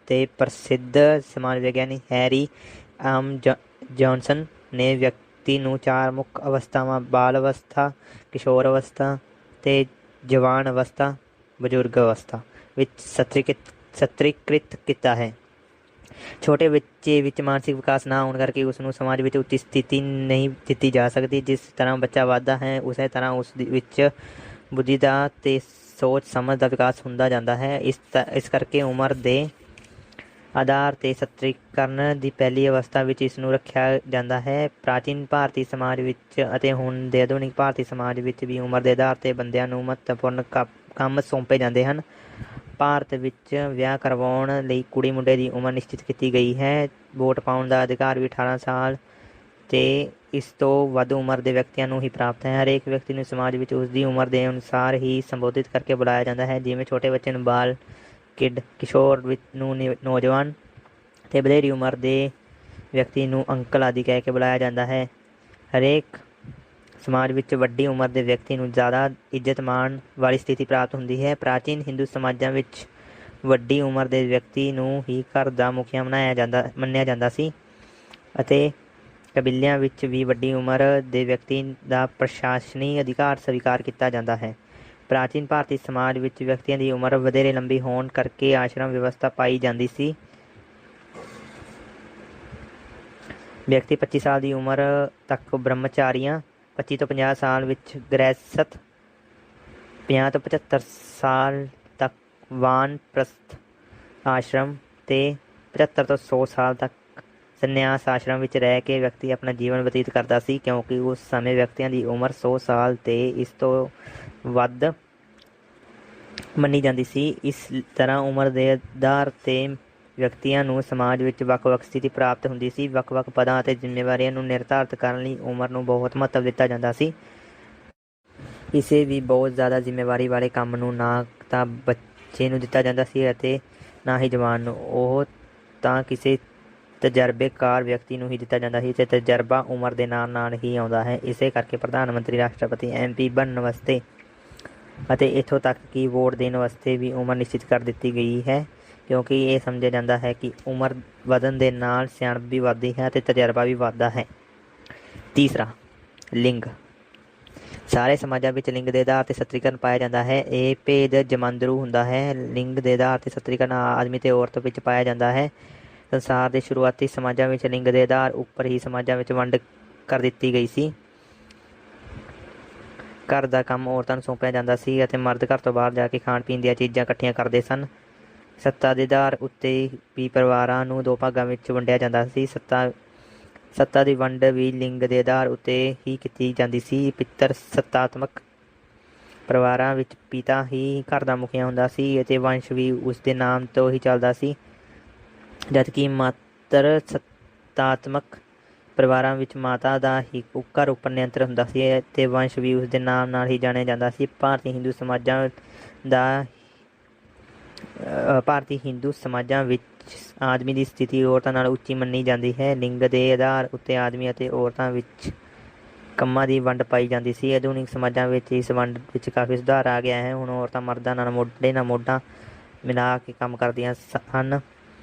'ਤੇ ਪ੍ਰਸਿੱਧ ਸਮਾਜ ਵਿਗਿਆਨੀ ਹੈਰੀ ਜੌਨਸਨ ਨੇ ਵਿਅਕਤੀ ਨੂੰ 4 ਮੁੱਖ ਅਵਸਥਾਵਾਂ ਬਾਲ ਅਵਸਥਾ, ਕਿਸ਼ੋਰ ਅਵਸਥਾ ਤੇ ਜਵਾਨ ਅਵਸਥਾ, ਬਜ਼ੁਰਗ ਅਵਸਥਾ ਵਿੱਚ ਸਤਰੀਕ੍ਰਿਤ ਕੀਤਾ ਹੈ। ਛੋਟੇ ਬੱਚੇ ਵਿੱਚ ਮਾਨਸਿਕ ਵਿਕਾਸ ਨਾ ਹੋਣ ਕਰਕੇ ਉਸ ਨੂੰ ਸਮਾਜ ਵਿੱਚ ਉੱਚੀ ਸਥਿਤੀ ਨਹੀਂ ਦਿੱਤੀ ਜਾ ਸਕਦੀ। ਜਿਸ ਤਰ੍ਹਾਂ ਬੱਚਾ ਵੱਧਦਾ ਹੈ ਉਸੇ ਤਰ੍ਹਾਂ ਉਸ ਵਿੱਚ ਬੁੱਧੀ ਦਾ ਤੇ ਸੋਚ ਸਮਝ ਦਾ ਵਿਕਾਸ ਹੁੰਦਾ ਜਾਂਦਾ ਹੈ। ਇਸ ਕਰਕੇ ਉਮਰ ਦੇ ਆਧਾਰ 'ਤੇ ਸਤਰੀਕਰਨ ਦੀ ਪਹਿਲੀ ਅਵਸਥਾ ਵਿੱਚ ਇਸ ਨੂੰ ਰੱਖਿਆ ਜਾਂਦਾ ਹੈ। ਪ੍ਰਾਚੀਨ ਭਾਰਤੀ ਸਮਾਜ ਵਿੱਚ ਅਤੇ ਹੁਣ ਦੇ ਆਧੁਨਿਕ ਭਾਰਤੀ ਸਮਾਜ ਵਿੱਚ ਵੀ ਉਮਰ ਦੇ ਆਧਾਰ 'ਤੇ ਬੰਦਿਆਂ ਨੂੰ ਮਹੱਤਵਪੂਰਨ ਕੰਮ ਸੌਂਪੇ ਜਾਂਦੇ ਹਨ। ਭਾਰਤ ਵਿੱਚ ਵਿਆਹ ਕਰਵਾਉਣ ਲਈ ਕੁੜੀ ਮੁੰਡੇ ਦੀ ਉਮਰ ਨਿਸ਼ਚਿਤ ਕੀਤੀ ਗਈ ਹੈ। ਵੋਟ ਪਾਉਣ ਦਾ ਅਧਿਕਾਰ ਵੀ 18 ਸਾਲ ਤੇ ਇਸ ਤੋਂ ਵੱਧ ਉਮਰ ਦੇ ਵਿਅਕਤੀਆਂ ਨੂੰ ਹੀ ਪ੍ਰਾਪਤ ਹੈ। ਹਰੇਕ ਵਿਅਕਤੀ ਨੂੰ ਸਮਾਜ ਵਿੱਚ ਉਸ ਦੀ ਉਮਰ ਦੇ ਅਨੁਸਾਰ ਹੀ ਸੰਬੋਧਿਤ ਕਰਕੇ ਬੁਲਾਇਆ ਜਾਂਦਾ ਹੈ। ਜਿਵੇਂ ਛੋਟੇ ਬੱਚੇ ਨੂੰ ਬਾਲ, ਕਿਡ, ਕਿਸ਼ੋਰ ਨੂੰ ਨੌਜਵਾਨ ਤੇ ਵਧੇਰੀ ਉਮਰ ਦੇ ਵਿਅਕਤੀ ਨੂੰ ਅੰਕਲ ਆਦਿ ਕਹਿ ਕੇ ਬੁਲਾਇਆ ਜਾਂਦਾ ਹੈ। ਹਰੇਕ ਸਮਾਜ ਵਿੱਚ ਵੱਡੀ ਉਮਰ ਦੇ ਵਿਅਕਤੀ ਨੂੰ ਜ਼ਿਆਦਾ ਇੱਜ਼ਤ ਮਾਣ ਵਾਲੀ ਸਥਿਤੀ ਪ੍ਰਾਪਤ ਹੁੰਦੀ ਹੈ। ਪ੍ਰਾਚੀਨ ਹਿੰਦੂ ਸਮਾਜਾਂ ਵਿੱਚ ਵੱਡੀ ਉਮਰ ਦੇ ਵਿਅਕਤੀ ਨੂੰ ਹੀ ਘਰ ਦਾ ਮੁਖੀਆ ਮੰਨਿਆ ਜਾਂਦਾ ਸੀ ਅਤੇ ਕਬੀਲਿਆਂ ਵਿੱਚ ਵੀ ਵੱਡੀ ਉਮਰ ਦੇ ਵਿਅਕਤੀ ਦਾ ਪ੍ਰਸ਼ਾਸਨੀ ਅਧਿਕਾਰ ਸਵੀਕਾਰ ਕੀਤਾ ਜਾਂਦਾ ਹੈ। ਪ੍ਰਾਚੀਨ ਭਾਰਤੀ ਸਮਾਜ ਵਿੱਚ ਵਿਅਕਤੀਆਂ ਦੀ ਉਮਰ ਵਧੇਰੇ ਲੰਬੀ ਹੋਣ ਕਰਕੇ ਆਸ਼ਰਮ ਵਿਵਸਥਾ ਪਾਈ ਜਾਂਦੀ ਸੀ। ਵਿਅਕਤੀ 25 ਸਾਲ ਦੀ ਉਮਰ ਤੱਕ ਬ੍ਰਹਮਚਾਰੀਆਂ, 25 ਤੋਂ 50 ਸਾਲ ਵਿੱਚ ਗ੍ਰਹਿਸਥ, 50 ਤੋਂ 75 ਸਾਲ ਤੱਕ ਵਾਨਪ੍ਰਸਥ ਆਸ਼ਰਮ ਤੇ 75 ਤੋਂ 100 ਸਾਲ ਤੱਕ ਸੰਨਿਆਸ ਆਸ਼ਰਮ ਵਿੱਚ ਰਹਿ ਕੇ ਵਿਅਕਤੀ ਆਪਣਾ ਜੀਵਨ ਬਤੀਤ ਕਰਦਾ ਸੀ, ਕਿਉਂਕਿ ਉਸ ਸਮੇਂ ਵਿਅਕਤੀਆਂ ਦੀ ਉਮਰ 100 ਸਾਲ ਤੇ ਇਸ ਤੋਂ ਵੱਧ ਮੰਨੀ ਜਾਂਦੀ ਸੀ। ਇਸ ਤਰ੍ਹਾਂ ਉਮਰ ਦੇ ਆਧਾਰ 'ਤੇ ਵਿਅਕਤੀਆਂ ਨੂੰ ਸਮਾਜ ਵਿੱਚ ਵੱਖ-ਵੱਖ ਸਥਿਤੀ ਪ੍ਰਾਪਤ ਹੁੰਦੀ ਸੀ। ਵੱਖ-ਵੱਖ ਪਦਾਂ ਅਤੇ ਜ਼ਿੰਮੇਵਾਰੀਆਂ ਨੂੰ ਨਿਰਧਾਰਤ ਕਰਨ ਲਈ ਉਮਰ ਨੂੰ ਬਹੁਤ ਮਹੱਤਵ ਦਿੱਤਾ ਜਾਂਦਾ ਸੀ। ਕਿਸੇ ਵੀ ਬਹੁਤ ਜ਼ਿਆਦਾ ਜ਼ਿੰਮੇਵਾਰੀ ਵਾਲੇ ਕੰਮ ਨੂੰ ਨਾ ਤਾਂ ਬੱਚੇ ਨੂੰ ਦਿੱਤਾ ਜਾਂਦਾ ਸੀ ਅਤੇ ਨਾ ਹੀ ਜਵਾਨ ਨੂੰ। ਉਹ ਤਾਂ ਕਿਸੇ ਤਜਰਬੇਕਾਰ ਵਿਅਕਤੀ ਨੂੰ ਹੀ ਦਿੱਤਾ ਜਾਂਦਾ ਸੀ ਅਤੇ ਤਜਰਬਾ ਉਮਰ ਦੇ ਨਾਲ ਨਾਲ ਹੀ ਆਉਂਦਾ ਹੈ। ਇਸੇ ਕਰਕੇ ਪ੍ਰਧਾਨ ਮੰਤਰੀ, ਰਾਸ਼ਟਰਪਤੀ, MP ਬਣਨ ਵਾਸਤੇ ਅਤੇ ਇੱਥੋਂ ਤੱਕ ਕਿ ਵੋਟ ਦੇਣ ਵਾਸਤੇ ਵੀ ਉਮਰ ਨਿਸ਼ਚਿਤ ਕਰ ਦਿੱਤੀ ਗਈ ਹੈ, ਕਿਉਂਕਿ ਇਹ ਸਮਝਿਆ ਜਾਂਦਾ ਹੈ ਕਿ ਉਮਰ ਵਧਣ ਦੇ ਨਾਲ ਸਿਆਣਪ ਵੀ ਵੱਧਦੀ ਹੈ ਅਤੇ ਤਜਰਬਾ ਵੀ ਵੱਧਦਾ ਹੈ। ਤੀਸਰਾ, ਲਿੰਗ। ਸਾਰੇ ਸਮਾਜਾਂ ਵਿੱਚ ਲਿੰਗ ਦੇ ਆਧਾਰ 'ਤੇ ਸਤਰੀਕਰਨ ਪਾਇਆ ਜਾਂਦਾ ਹੈ। ਇਹ ਭੇਦ ਜਮਾਂਦਰੂ ਹੁੰਦਾ ਹੈ। ਲਿੰਗ ਦੇ ਆਧਾਰ 'ਤੇ ਸਤਰੀਕਰਨ ਆਦਮੀ ਅਤੇ ਔਰਤ ਵਿੱਚ ਪਾਇਆ ਜਾਂਦਾ ਹੈ। ਸੰਸਾਰ ਦੇ ਸ਼ੁਰੂਆਤੀ ਸਮਾਜਾਂ ਵਿੱਚ ਲਿੰਗ ਦੇ ਆਧਾਰ ਉੱਪਰ ਹੀ ਸਮਾਜਾਂ ਵਿੱਚ ਵੰਡ ਕਰ ਦਿੱਤੀ ਗਈ ਸੀ। ਘਰ ਦਾ ਕੰਮ ਔਰਤਾਂ ਨੂੰ ਸੌਂਪਿਆ ਜਾਂਦਾ ਸੀ ਅਤੇ ਮਰਦ ਘਰ ਤੋਂ ਬਾਹਰ ਜਾ ਕੇ ਖਾਣ ਪੀਣ ਦੀਆਂ ਚੀਜ਼ਾਂ ਇਕੱਠੀਆਂ ਕਰਦੇ ਸਨ। ਸੱਤਾ ਦੇ ਆਧਾਰ ਉੱਤੇ ਵੀ ਪਰਿਵਾਰਾਂ ਨੂੰ 2 ਭਾਗਾਂ ਵਿੱਚ ਵੰਡਿਆ ਜਾਂਦਾ ਸੀ। ਸੱਤਾ ਦੀ ਵੰਡ ਵੀ ਲਿੰਗ ਦੇ ਆਧਾਰ ਉੱਤੇ ਹੀ ਕੀਤੀ ਜਾਂਦੀ ਸੀ। ਪਿਤਰ ਸੱਤਾਤਮਕ ਪਰਿਵਾਰਾਂ ਵਿੱਚ ਪਿਤਾ ਹੀ ਘਰ ਦਾ ਮੁਖੀਆ ਹੁੰਦਾ ਸੀ ਅਤੇ ਵੰਸ਼ ਵੀ ਉਸ ਦੇ ਨਾਮ ਤੋਂ ਹੀ ਚੱਲਦਾ ਸੀ, ਜਦਕਿ ਮਾਤਰ ਸੱਤਾਤਮਕ ਪਰਿਵਾਰਾਂ ਵਿੱਚ ਮਾਤਾ ਦਾ ਹੀ ਘਰ ਉੱਪਰ ਨਿਯੰਤਰਣ ਹੁੰਦਾ ਸੀ ਅਤੇ ਵੰਸ਼ ਵੀ ਉਸ ਦੇ ਨਾਮ ਨਾਲ ਹੀ ਜਾਣਿਆ ਜਾਂਦਾ ਸੀ। ਭਾਰਤੀ ਹਿੰਦੂ ਸਮਾਜਾਂ ਵਿੱਚ ਆਦਮੀ ਦੀ ਸਥਿਤੀ ਔਰਤਾਂ ਨਾਲ ਉੱਚੀ ਮੰਨੀ ਜਾਂਦੀ ਹੈ। ਲਿੰਗ ਦੇ ਆਧਾਰ ਉੱਤੇ ਆਦਮੀ ਅਤੇ ਔਰਤਾਂ ਵਿੱਚ ਕੰਮਾਂ ਦੀ ਵੰਡ ਪਾਈ ਜਾਂਦੀ ਸੀ। ਆਧੁਨਿਕ ਸਮਾਜਾਂ ਵਿੱਚ ਇਸ ਵੰਡ ਵਿੱਚ ਕਾਫੀ ਸੁਧਾਰ ਆ ਗਿਆ ਹੈ। ਹੁਣ ਔਰਤਾਂ ਮਰਦਾਂ ਨਾਲ ਮੋਢੇ ਨਾਲ ਮੋਢਾ ਮਿਲਾ ਕੇ ਕੰਮ ਕਰਦੀਆਂ ਹਨ।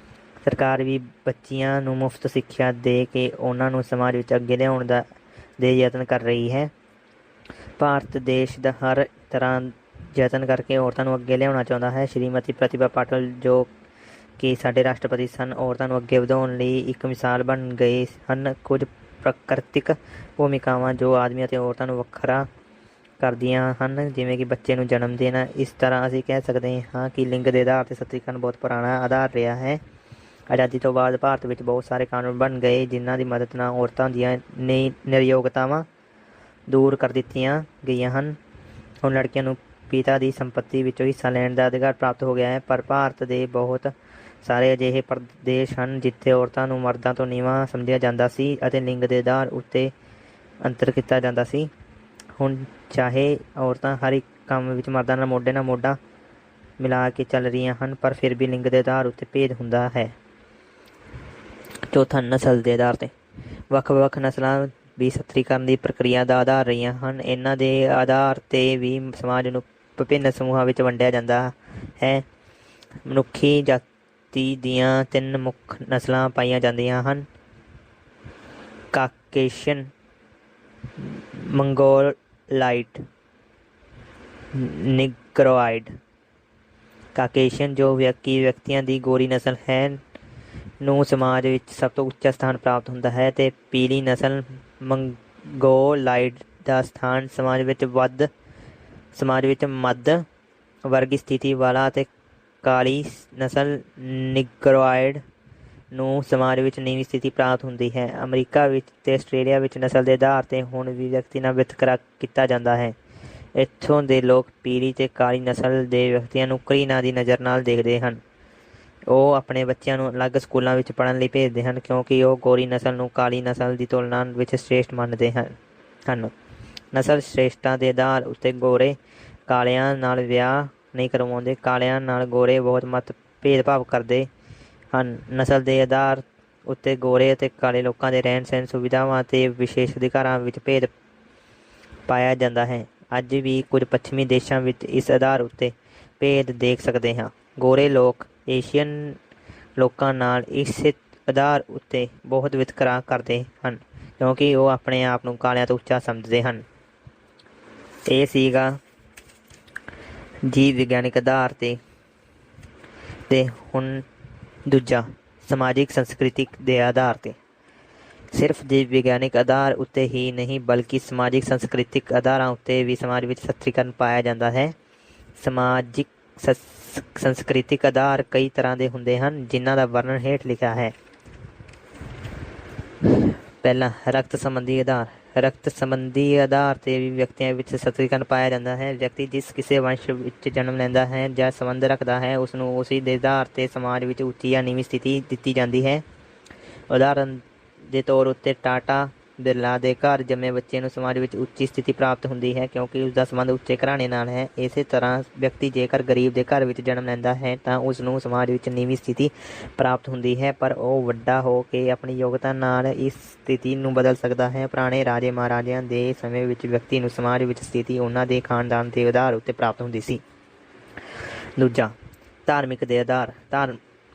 ਸਰਕਾਰ ਵੀ ਬੱਚੀਆਂ ਨੂੰ ਮੁਫਤ ਸਿੱਖਿਆ ਦੇ ਕੇ ਉਹਨਾਂ ਨੂੰ ਸਮਾਜ ਵਿੱਚ ਅੱਗੇ ਲਿਆਉਣ ਦੇ ਯਤਨ ਕਰ ਰਹੀ ਹੈ। ਭਾਰਤ ਦੇਸ਼ ਦਾ ਹਰ ਤਰ੍ਹਾਂ ਯਤਨ ਕਰਕੇ ਔਰਤਾਂ ਨੂੰ ਅੱਗੇ ਲਿਆਉਣਾ ਚਾਹੁੰਦਾ ਹੈ। ਸ਼੍ਰੀਮਤੀ ਪ੍ਰਤਿਭਾ ਪਾਟਿਲ, ਜੋ ਕਿ ਸਾਡੇ ਰਾਸ਼ਟਰਪਤੀ ਸਨ, ਔਰਤਾਂ ਨੂੰ ਅੱਗੇ ਵਧਾਉਣ ਲਈ ਇੱਕ ਮਿਸਾਲ ਬਣ ਗਏ ਹਨ। ਕੁਝ ਪ੍ਰਕਿਰਤਿਕ ਭੂਮਿਕਾਵਾਂ ਜੋ ਆਦਮੀ ਅਤੇ ਔਰਤਾਂ ਨੂੰ ਵੱਖਰਾ ਕਰਦੀਆਂ ਹਨ, ਜਿਵੇਂ ਕਿ ਬੱਚੇ ਨੂੰ ਜਨਮ ਦੇਣਾ। ਇਸ ਤਰ੍ਹਾਂ ਅਸੀਂ ਕਹਿ ਸਕਦੇ ਹਾਂ ਕਿ ਲਿੰਗ ਦੇ ਆਧਾਰ 'ਤੇ ਸਤਰੀਕਰਨ ਬਹੁਤ ਪੁਰਾਣਾ ਆਧਾਰ ਰਿਹਾ ਹੈ। ਆਜ਼ਾਦੀ ਤੋਂ ਬਾਅਦ ਭਾਰਤ ਵਿੱਚ ਬਹੁਤ ਸਾਰੇ ਕਾਨੂੰਨ ਬਣ ਗਏ, ਜਿਨ੍ਹਾਂ ਦੀ ਮਦਦ ਨਾਲ ਔਰਤਾਂ ਦੀਆਂ ਨਿਰਯੋਗਤਾਵਾਂ ਦੂਰ ਕਰ ਦਿੱਤੀਆਂ ਗਈਆਂ ਹਨ। ਹੁਣ ਲੜਕੀਆਂ ਨੂੰ ਪਿਤਾ ਦੀ ਸੰਪત્ਤੀ ਵਿੱਚੋਂ ਹਿੱਸਾ ਲੈਣ ਦਾ ਅਧਿਕਾਰ ਪ੍ਰਾਪਤ ਹੋ ਗਿਆ ਹੈ, ਪਰ ਭਾਰਤ ਦੇ ਬਹੁਤ ਸਾਰੇ ਅਜਿਹੇ ਪ੍ਰਦੇਸ਼ ਹਨ ਜਿੱਥੇ ਔਰਤਾਂ ਨੂੰ ਮਰਦਾਂ ਤੋਂ ਨੀਵਾਂ ਸਮਝਿਆ ਜਾਂਦਾ ਸੀ ਅਤੇ ਲਿੰਗ ਦੇ ਆਧਾਰ ਉੱਤੇ ਅੰਤਰ ਕੀਤਾ ਜਾਂਦਾ ਸੀ। ਹੁਣ ਚਾਹੇ ਔਰਤਾਂ ਹਰ ਇੱਕ ਕੰਮ ਵਿੱਚ ਮਰਦਾਂ ਨਾਲ ਮੋਢਾ ਮਿਲਾ ਕੇ ਚੱਲ ਰਹੀਆਂ ਹਨ, ਪਰ ਫਿਰ ਵੀ ਲਿੰਗ ਦੇ ਆਧਾਰ ਉੱਤੇ ਭੇਦ ਹੁੰਦਾ ਹੈ। ਚੌਥਾ, ਨਸਲ ਦੇ ਆਧਾਰ 'ਤੇ ਵੱਖ-ਵੱਖ ਨਸਲਾਂ ਵੀ ਸਤਰੀਕਰਨ ਦੀ ਪ੍ਰਕਿਰਿਆ ਦਾ ਆਧਾਰ ਰਹੀਆਂ ਹਨ। ਇਹਨਾਂ ਦੇ ਆਧਾਰ 'ਤੇ ਵੀ ਸਮਾਜ ਨੂੰ ਵਿਭਿੰਨ ਸਮੂਹਾਂ ਵਿੱਚ ਵੰਡਿਆ ਜਾਂਦਾ ਹੈ। ਮਨੁੱਖੀ ਜਾਤੀ ਦੀਆਂ 3 ਮੁੱਖ ਨਸਲਾਂ ਪਾਈਆਂ ਜਾਂਦੀਆਂ ਹਨ: ਕਾਕੇਸ਼ੀਅਨ, ਮੰਗੋਲਾਈਟ, ਨਿਗਰੋਇਡ। ਕਾਕੇਸ਼ੀਅਨ, ਜੋ ਵਿਅਕਤੀਆਂ ਦੀ ਗੋਰੀ ਨਸਲ ਹੈ, ਨੂੰ ਸਮਾਜ ਵਿੱਚ ਸਭ ਤੋਂ ਉੱਚਾ ਸਥਾਨ ਪ੍ਰਾਪਤ ਹੁੰਦਾ ਹੈ, ਅਤੇ ਪੀਲੀ ਨਸਲ ਮੰਗੋਲਾਈਡ ਦਾ ਸਥਾਨ ਸਮਾਜ ਵਿੱਚ ਮੱਧ ਵਰਗੀ ਸਥਿਤੀ ਵਾਲਾ, ਅਤੇ ਕਾਲੀ ਨਸਲ ਨਿਗਰੋਇਡ ਨੂੰ ਸਮਾਜ ਵਿੱਚ ਨੀਵੀਂ ਸਥਿਤੀ ਪ੍ਰਾਪਤ ਹੁੰਦੀ ਹੈ। ਅਮਰੀਕਾ ਵਿੱਚ ਅਤੇ ਆਸਟ੍ਰੇਲੀਆ ਵਿੱਚ ਨਸਲ ਦੇ ਆਧਾਰ 'ਤੇ ਹੁਣ ਵੀ ਵਿਅਕਤੀ ਨਾਲ ਵਿਤਕਰਾ ਕੀਤਾ ਜਾਂਦਾ ਹੈ। ਇੱਥੋਂ ਦੇ ਲੋਕ ਪੀਲੀ ਅਤੇ ਕਾਲੀ ਨਸਲ ਦੇ ਵਿਅਕਤੀਆਂ ਨੂੰ ਘ੍ਰਿਣਾ ਦੀ ਨਜ਼ਰ ਨਾਲ ਦੇਖਦੇ ਹਨ। ਉਹ ਆਪਣੇ ਬੱਚਿਆਂ ਨੂੰ ਅਲੱਗ ਸਕੂਲਾਂ ਵਿੱਚ ਪੜ੍ਹਨ ਲਈ ਭੇਜਦੇ ਹਨ, ਕਿਉਂਕਿ ਉਹ ਗੋਰੀ ਨਸਲ ਨੂੰ ਕਾਲੀ ਨਸਲ ਦੀ ਤੁਲਨਾ ਵਿੱਚ ਸ਼੍ਰੇਸ਼ਟ ਮੰਨਦੇ ਹਨ। ਨਸਲ ਸ਼੍ਰੇਸ਼ਟਤਾ ਦੇ ਆਧਾਰ ਉੱਤੇ ਗੋਰੇ ਕਾਲਿਆਂ ਨਾਲ ਵਿਆਹ ਨਹੀਂ ਕਰਵਾਉਂਦੇ। ਕਾਲਿਆਂ ਨਾਲ ਗੋਰੇ ਬਹੁਤ ਮਤ ਭੇਦਭਾਵ ਕਰਦੇ ਹਨ। ਨਸਲ ਦੇ ਆਧਾਰ ਉੱਤੇ ਗੋਰੇ ਅਤੇ ਕਾਲੇ ਲੋਕਾਂ ਦੇ ਰਹਿਣ ਸਹਿਣ, ਸੁਵਿਧਾਵਾਂ ਅਤੇ ਵਿਸ਼ੇਸ਼ ਅਧਿਕਾਰਾਂ ਵਿੱਚ ਭੇਦ ਪਾਇਆ ਜਾਂਦਾ ਹੈ। ਅੱਜ ਵੀ ਕੁਝ ਪੱਛਮੀ ਦੇਸ਼ਾਂ ਵਿੱਚ ਇਸ ਆਧਾਰ ਉੱਤੇ ਭੇਦ ਦੇਖ ਸਕਦੇ ਹਾਂ। ਗੋਰੇ ਲੋਕ ਏਸ਼ੀਅਨ ਲੋਕਾਂ ਨਾਲ ਇਸੇ ਆਧਾਰ ਉੱਤੇ ਬਹੁਤ ਵਿਤਕਰਾ ਕਰਦੇ ਹਨ, ਕਿਉਂਕਿ ਉਹ ਆਪਣੇ ਆਪ ਨੂੰ ਕਾਲਿਆਂ ਤੋਂ ਉੱਚਾ ਸਮਝਦੇ ਹਨ। ਇਹ ਸੀਗਾ ਜੀਵ ਵਿਗਿਆਨਿਕ ਆਧਾਰ 'ਤੇ ਹੁਣ ਦੂਜਾ, ਸਮਾਜਿਕ ਸੰਸਕ੍ਰਿਤਿਕ ਦੇ ਆਧਾਰ 'ਤੇ। ਸਿਰਫ ਜੀਵ ਵਿਗਿਆਨਿਕ ਆਧਾਰ ਉੱਤੇ ਹੀ ਨਹੀਂ, ਬਲਕਿ ਸਮਾਜਿਕ ਸੰਸਕ੍ਰਿਤਿਕ ਆਧਾਰਾਂ ਉੱਤੇ ਵੀ ਸਮਾਜ ਵਿੱਚ ਸਤਰੀਕਰਨ ਪਾਇਆ ਜਾਂਦਾ ਹੈ। ਸਮਾਜਿਕ ਸੰਸਕ੍ਰਿਤਿਕ ਆਧਾਰ ਕਈ ਤਰ੍ਹਾਂ ਦੇ ਹੁੰਦੇ ਹਨ, ਜਿਨ੍ਹਾਂ ਦਾ ਵਰਣਨ ਹੇਠ ਲਿਖਿਆ ਹੈ। ਪਹਿਲਾ, ਰਕਤ ਸੰਬੰਧੀ ਆਧਾਰ। ਰਕਤ ਸੰਬੰਧੀ ਆਧਾਰ 'ਤੇ ਵੀ ਵਿਅਕਤੀਆਂ ਵਿੱਚ ਸਤਰੀਕਰਨ ਪਾਇਆ ਜਾਂਦਾ ਹੈ। ਵਿਅਕਤੀ ਜਿਸ ਕਿਸੇ ਵੰਸ਼ ਵਿੱਚ ਜਨਮ ਲੈਂਦਾ ਹੈ ਜਾਂ ਸੰਬੰਧ ਰੱਖਦਾ ਹੈ, ਉਸਨੂੰ ਉਸੇ ਦੇ ਆਧਾਰ 'ਤੇ ਸਮਾਜ ਵਿੱਚ ਉੱਚੀ ਜਾਂ ਨੀਵੀਂ ਸਥਿਤੀ ਦਿੱਤੀ ਜਾਂਦੀ ਹੈ। ਉਦਾਹਰਨ ਦੇ ਤੌਰ ਉੱਤੇ ਟਾਟਾ ਬਿਰਲਾ ਦੇ ਘਰ ਜੰਮੇ ਬੱਚੇ ਨੂੰ ਸਮਾਜ ਵਿੱਚ ਉੱਚੀ ਸਥਿਤੀ ਪ੍ਰਾਪਤ ਹੁੰਦੀ ਹੈ, ਕਿਉਂਕਿ ਉਸਦਾ ਸੰਬੰਧ ਉੱਚੇ ਘਰਾਣੇ ਨਾਲ ਹੈ। ਇਸੇ ਤਰ੍ਹਾਂ ਵਿਅਕਤੀ ਜੇਕਰ ਗਰੀਬ ਦੇ ਘਰ ਵਿੱਚ ਜਨਮ ਲੈਂਦਾ ਹੈ ਤਾਂ ਉਸ ਨੂੰ ਸਮਾਜ ਵਿੱਚ ਨੀਵੀਂ ਸਥਿਤੀ ਪ੍ਰਾਪਤ ਹੁੰਦੀ ਹੈ, ਪਰ ਉਹ ਵੱਡਾ ਹੋ ਕੇ ਆਪਣੀ ਯੋਗਤਾ ਨਾਲ ਇਸ ਸਥਿਤੀ ਨੂੰ ਬਦਲ ਸਕਦਾ ਹੈ। ਪੁਰਾਣੇ ਰਾਜੇ ਮਹਾਰਾਜਿਆਂ ਦੇ ਸਮੇਂ ਵਿੱਚ ਵਿਅਕਤੀ ਨੂੰ ਸਮਾਜ ਵਿੱਚ ਸਥਿਤੀ ਉਹਨਾਂ ਦੇ ਖਾਨਦਾਨ ਦੇ ਆਧਾਰ ਉੱਤੇ ਪ੍ਰਾਪਤ ਹੁੰਦੀ ਸੀ। ਦੂਜਾ, ਧਾਰਮਿਕ ਦੇ ਆਧਾਰ।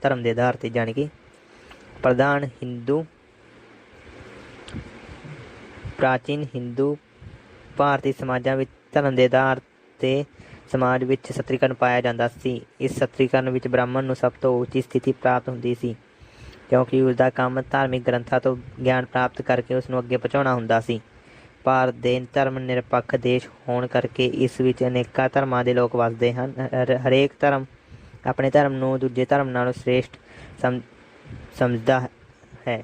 ਧਰਮ ਦੇ ਆਧਾਰ 'ਤੇ, ਜਾਣੀ ਕਿ ਪ੍ਰਾਚੀਨ ਹਿੰਦੂ ਭਾਰਤੀ ਸਮਾਜਾਂ ਵਿੱਚ ਧਰਮ ਦੇ ਆਧਾਰ 'ਤੇ ਸਮਾਜ ਵਿੱਚ ਸਤਰੀਕਰਨ ਪਾਇਆ ਜਾਂਦਾ ਸੀ। ਇਸ ਸਤਰੀਕਰਨ ਵਿੱਚ ਬ੍ਰਾਹਮਣ ਨੂੰ ਸਭ ਤੋਂ ਉੱਚੀ ਸਥਿਤੀ ਪ੍ਰਾਪਤ ਹੁੰਦੀ ਸੀ, ਕਿਉਂਕਿ ਉਸਦਾ ਕੰਮ ਧਾਰਮਿਕ ਗ੍ਰੰਥਾਂ ਤੋਂ ਗਿਆਨ ਪ੍ਰਾਪਤ ਕਰਕੇ ਉਸ ਨੂੰ ਅੱਗੇ ਪਹੁੰਚਾਉਣਾ ਹੁੰਦਾ ਸੀ। ਭਾਰਤ ਦੇ ਧਰਮ ਨਿਰਪੱਖ ਦੇਸ਼ ਹੋਣ ਕਰਕੇ ਇਸ ਵਿੱਚ ਅਨੇਕਾਂ ਧਰਮਾਂ ਦੇ ਲੋਕ ਵੱਸਦੇ ਹਨ। ਹਰੇਕ ਧਰਮ ਆਪਣੇ ਧਰਮ ਨੂੰ ਦੂਜੇ ਧਰਮ ਨਾਲੋਂ ਸ਼੍ਰੇਸ਼ਟ ਸਮਝਦਾ ਹੈ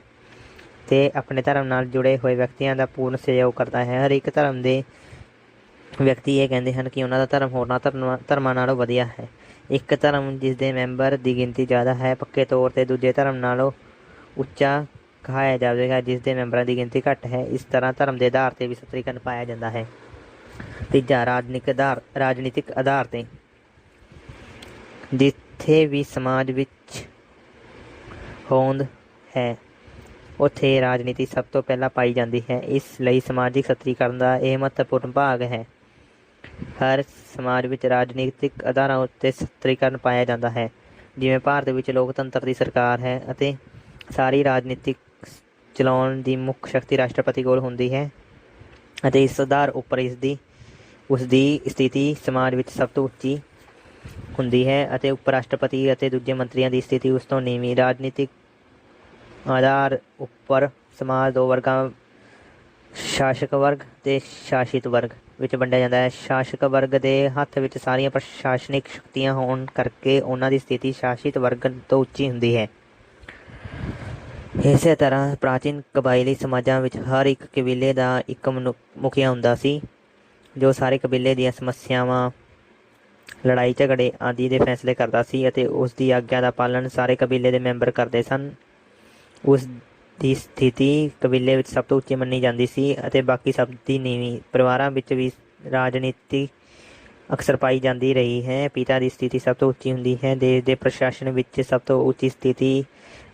ਅਤੇ ਆਪਣੇ ਧਰਮ ਨਾਲ ਜੁੜੇ ਹੋਏ ਵਿਅਕਤੀਆਂ ਦਾ ਪੂਰਨ ਸਹਿਯੋਗ ਕਰਦਾ ਹੈ। ਹਰੇਕ ਧਰਮ ਦੇ ਵਿਅਕਤੀ ਇਹ ਕਹਿੰਦੇ ਹਨ ਕਿ ਉਹਨਾਂ ਦਾ ਧਰਮ ਹੋਰਨਾਂ ਧਰਮਾਂ ਨਾਲੋਂ ਵਧੀਆ ਹੈ। ਇੱਕ ਧਰਮ ਜਿਸ ਦੇ ਮੈਂਬਰ ਦੀ ਗਿਣਤੀ ਜ਼ਿਆਦਾ ਹੈ, ਪੱਕੇ ਤੌਰ 'ਤੇ ਦੂਜੇ ਧਰਮ ਨਾਲੋਂ ਉੱਚਾ ਕਹਾਇਆ ਜਾਵੇਗਾ ਜਿਸ ਦੇ ਮੈਂਬਰਾਂ ਦੀ ਗਿਣਤੀ ਘੱਟ ਹੈ। ਇਸ ਤਰ੍ਹਾਂ ਧਰਮ ਦੇ ਆਧਾਰ 'ਤੇ ਵੀ ਸਤਰੀਕਰਨ ਪਾਇਆ ਜਾਂਦਾ ਹੈ। ਤੀਜਾ, ਰਾਜਨੀਤਿਕ ਆਧਾਰ 'ਤੇ। ਜਿੱਥੇ ਵੀ ਸਮਾਜ ਵਿੱਚ ਹੋਂਦ ਹੈ, ਉੱਥੇ ਰਾਜਨੀਤੀ ਸਭ ਤੋਂ ਪਹਿਲਾਂ ਪਾਈ ਜਾਂਦੀ ਹੈ। ਇਸ ਲਈ ਸਮਾਜਿਕ ਸਤਰੀਕਰਨ ਦਾ ਇਹ ਮਹੱਤਵਪੂਰਨ ਭਾਗ ਹੈ। ਹਰ ਸਮਾਜ ਵਿੱਚ ਰਾਜਨੀਤਿਕ ਆਧਾਰਾਂ ਉੱਤੇ ਸਤਰੀਕਰਨ ਪਾਇਆ ਜਾਂਦਾ ਹੈ। ਜਿਵੇਂ ਭਾਰਤ ਵਿੱਚ ਲੋਕਤੰਤਰ ਦੀ ਸਰਕਾਰ ਹੈ ਅਤੇ ਸਾਰੀ ਰਾਜਨੀਤਿਕ ਚਲਾਉਣ ਦੀ ਮੁੱਖ ਸ਼ਕਤੀ ਰਾਸ਼ਟਰਪਤੀ ਕੋਲ ਹੁੰਦੀ ਹੈ, ਅਤੇ ਇਸ ਆਧਾਰ ਉੱਪਰ ਉਸਦੀ ਸਥਿਤੀ ਸਮਾਜ ਵਿੱਚ ਸਭ ਤੋਂ ਉੱਚੀ ਹੁੰਦੀ ਹੈ ਅਤੇ ਉਪ ਰਾਸ਼ਟਰਪਤੀ ਅਤੇ ਦੂਜੇ ਮੰਤਰੀਆਂ ਦੀ ਸਥਿਤੀ ਉਸ ਤੋਂ ਨੀਵੀਂ। ਰਾਜਨੀਤਿਕ ਆਧਾਰ ਉੱਪਰ ਸਮਾਜ ਦੋ ਵਰਗਾਂ ਸ਼ਾਸਕ ਵਰਗ ਤੇ ਸ਼ਾਸਿਤ ਵਰਗ ਵਿੱਚ ਵੰਡਿਆ ਜਾਂਦਾ ਹੈ। ਸ਼ਾਸਕ ਵਰਗ ਦੇ ਹੱਥ ਵਿੱਚ ਸਾਰੀਆਂ ਪ੍ਰਸ਼ਾਸਨਿਕ ਸ਼ਕਤੀਆਂ ਹੋਣ ਕਰਕੇ ਉਹਨਾਂ ਦੀ ਸਥਿਤੀ ਸ਼ਾਸਿਤ ਵਰਗ ਤੋਂ ਉੱਚੀ ਹੁੰਦੀ ਹੈ। ਇਸੇ ਤਰ੍ਹਾਂ ਪ੍ਰਾਚੀਨ ਕਬਾਇਲੀ ਸਮਾਜਾਂ ਵਿੱਚ ਹਰ ਇੱਕ ਕਬੀਲੇ ਦਾ ਇੱਕ ਮੁਖੀਆ ਹੁੰਦਾ ਸੀ, ਜੋ ਸਾਰੇ ਕਬੀਲੇ ਦੀਆਂ ਸਮੱਸਿਆਵਾਂ, ਲੜਾਈ ਝਗੜੇ ਆਦਿ ਦੇ ਫੈਸਲੇ ਕਰਦਾ ਸੀ ਅਤੇ ਉਸ ਦੀ ਆਗਿਆ ਦਾ ਪਾਲਣ ਸਾਰੇ ਕਬੀਲੇ ਦੇ ਮੈਂਬਰ ਕਰਦੇ ਸਨ। ਉਸ ਦੀ ਸਥਿਤੀ ਕਬੀਲੇ ਵਿੱਚ ਸਭ ਤੋਂ ਉੱਚੀ ਮੰਨੀ ਜਾਂਦੀ ਸੀ ਅਤੇ ਬਾਕੀ ਸਭ ਦੀ ਨੀਵੀਂ। ਪਰਿਵਾਰਾਂ ਵਿੱਚ ਵੀ ਰਾਜਨੀਤੀ ਅਕਸਰ ਪਾਈ ਜਾਂਦੀ ਰਹੀ ਹੈ। ਪਿਤਾ ਦੀ ਸਥਿਤੀ ਸਭ ਤੋਂ ਉੱਚੀ ਹੁੰਦੀ ਹੈ। ਦੇਸ਼ ਦੇ ਪ੍ਰਸ਼ਾਸਨ ਵਿੱਚ ਸਭ ਤੋਂ ਉੱਚੀ ਸਥਿਤੀ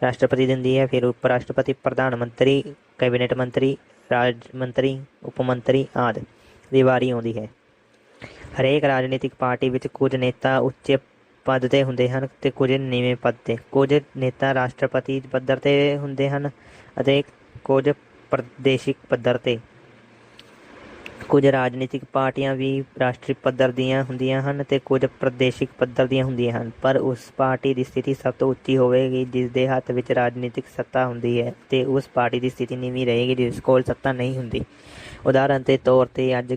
ਰਾਸ਼ਟਰਪਤੀ ਦੀ ਹੁੰਦੀ ਹੈ। ਫਿਰ ਉਪ ਰਾਸ਼ਟਰਪਤੀ, ਪ੍ਰਧਾਨ ਮੰਤਰੀ, ਕੈਬਨਿਟ ਮੰਤਰੀ, ਰਾਜ ਮੰਤਰੀ, ਉਪ ਮੰਤਰੀ ਆਦਿ ਦੀ ਵਾਰੀ ਆਉਂਦੀ ਹੈ। ਹਰੇਕ ਰਾਜਨੀਤਿਕ ਪਾਰਟੀ ਵਿੱਚ ਕੁਝ ਨੇਤਾ ਉੱਚੇ ਪਦ 'ਤੇ ਹੁੰਦੇ ਹਨ ਅਤੇ ਕੁਝ ਨੀਵੇਂ ਪਦ 'ਤੇ। ਕੁਝ ਨੇਤਾ ਰਾਸ਼ਟਰਪਤੀ ਪੱਧਰ 'ਤੇ ਹੁੰਦੇ ਹਨ ਅਤੇ ਕੁਝ ਪ੍ਰਦੇਸ਼ਿਕ ਪੱਧਰ 'ਤੇ। ਕੁਝ ਰਾਜਨੀਤਿਕ ਪਾਰਟੀਆਂ ਵੀ ਰਾਸ਼ਟਰੀ ਪੱਧਰ ਦੀਆਂ ਹੁੰਦੀਆਂ ਹਨ ਅਤੇ ਕੁਝ ਪ੍ਰਦੇਸ਼ਿਕ ਪੱਧਰ ਦੀਆਂ ਹੁੰਦੀਆਂ ਹਨ, ਪਰ ਉਸ ਪਾਰਟੀ ਦੀ ਸਥਿਤੀ ਸਭ ਤੋਂ ਉੱਚੀ ਹੋਵੇਗੀ ਜਿਸ ਦੇ ਹੱਥ ਵਿੱਚ ਰਾਜਨੀਤਿਕ ਸੱਤਾ ਹੁੰਦੀ ਹੈ, ਅਤੇ ਉਸ ਪਾਰਟੀ ਦੀ ਸਥਿਤੀ ਨੀਵੀਂ ਰਹੇਗੀ ਜਿਸ ਕੋਲ ਸੱਤਾ ਨਹੀਂ ਹੁੰਦੀ। ਉਦਾਹਰਨ ਦੇ ਤੌਰ 'ਤੇ ਅੱਜ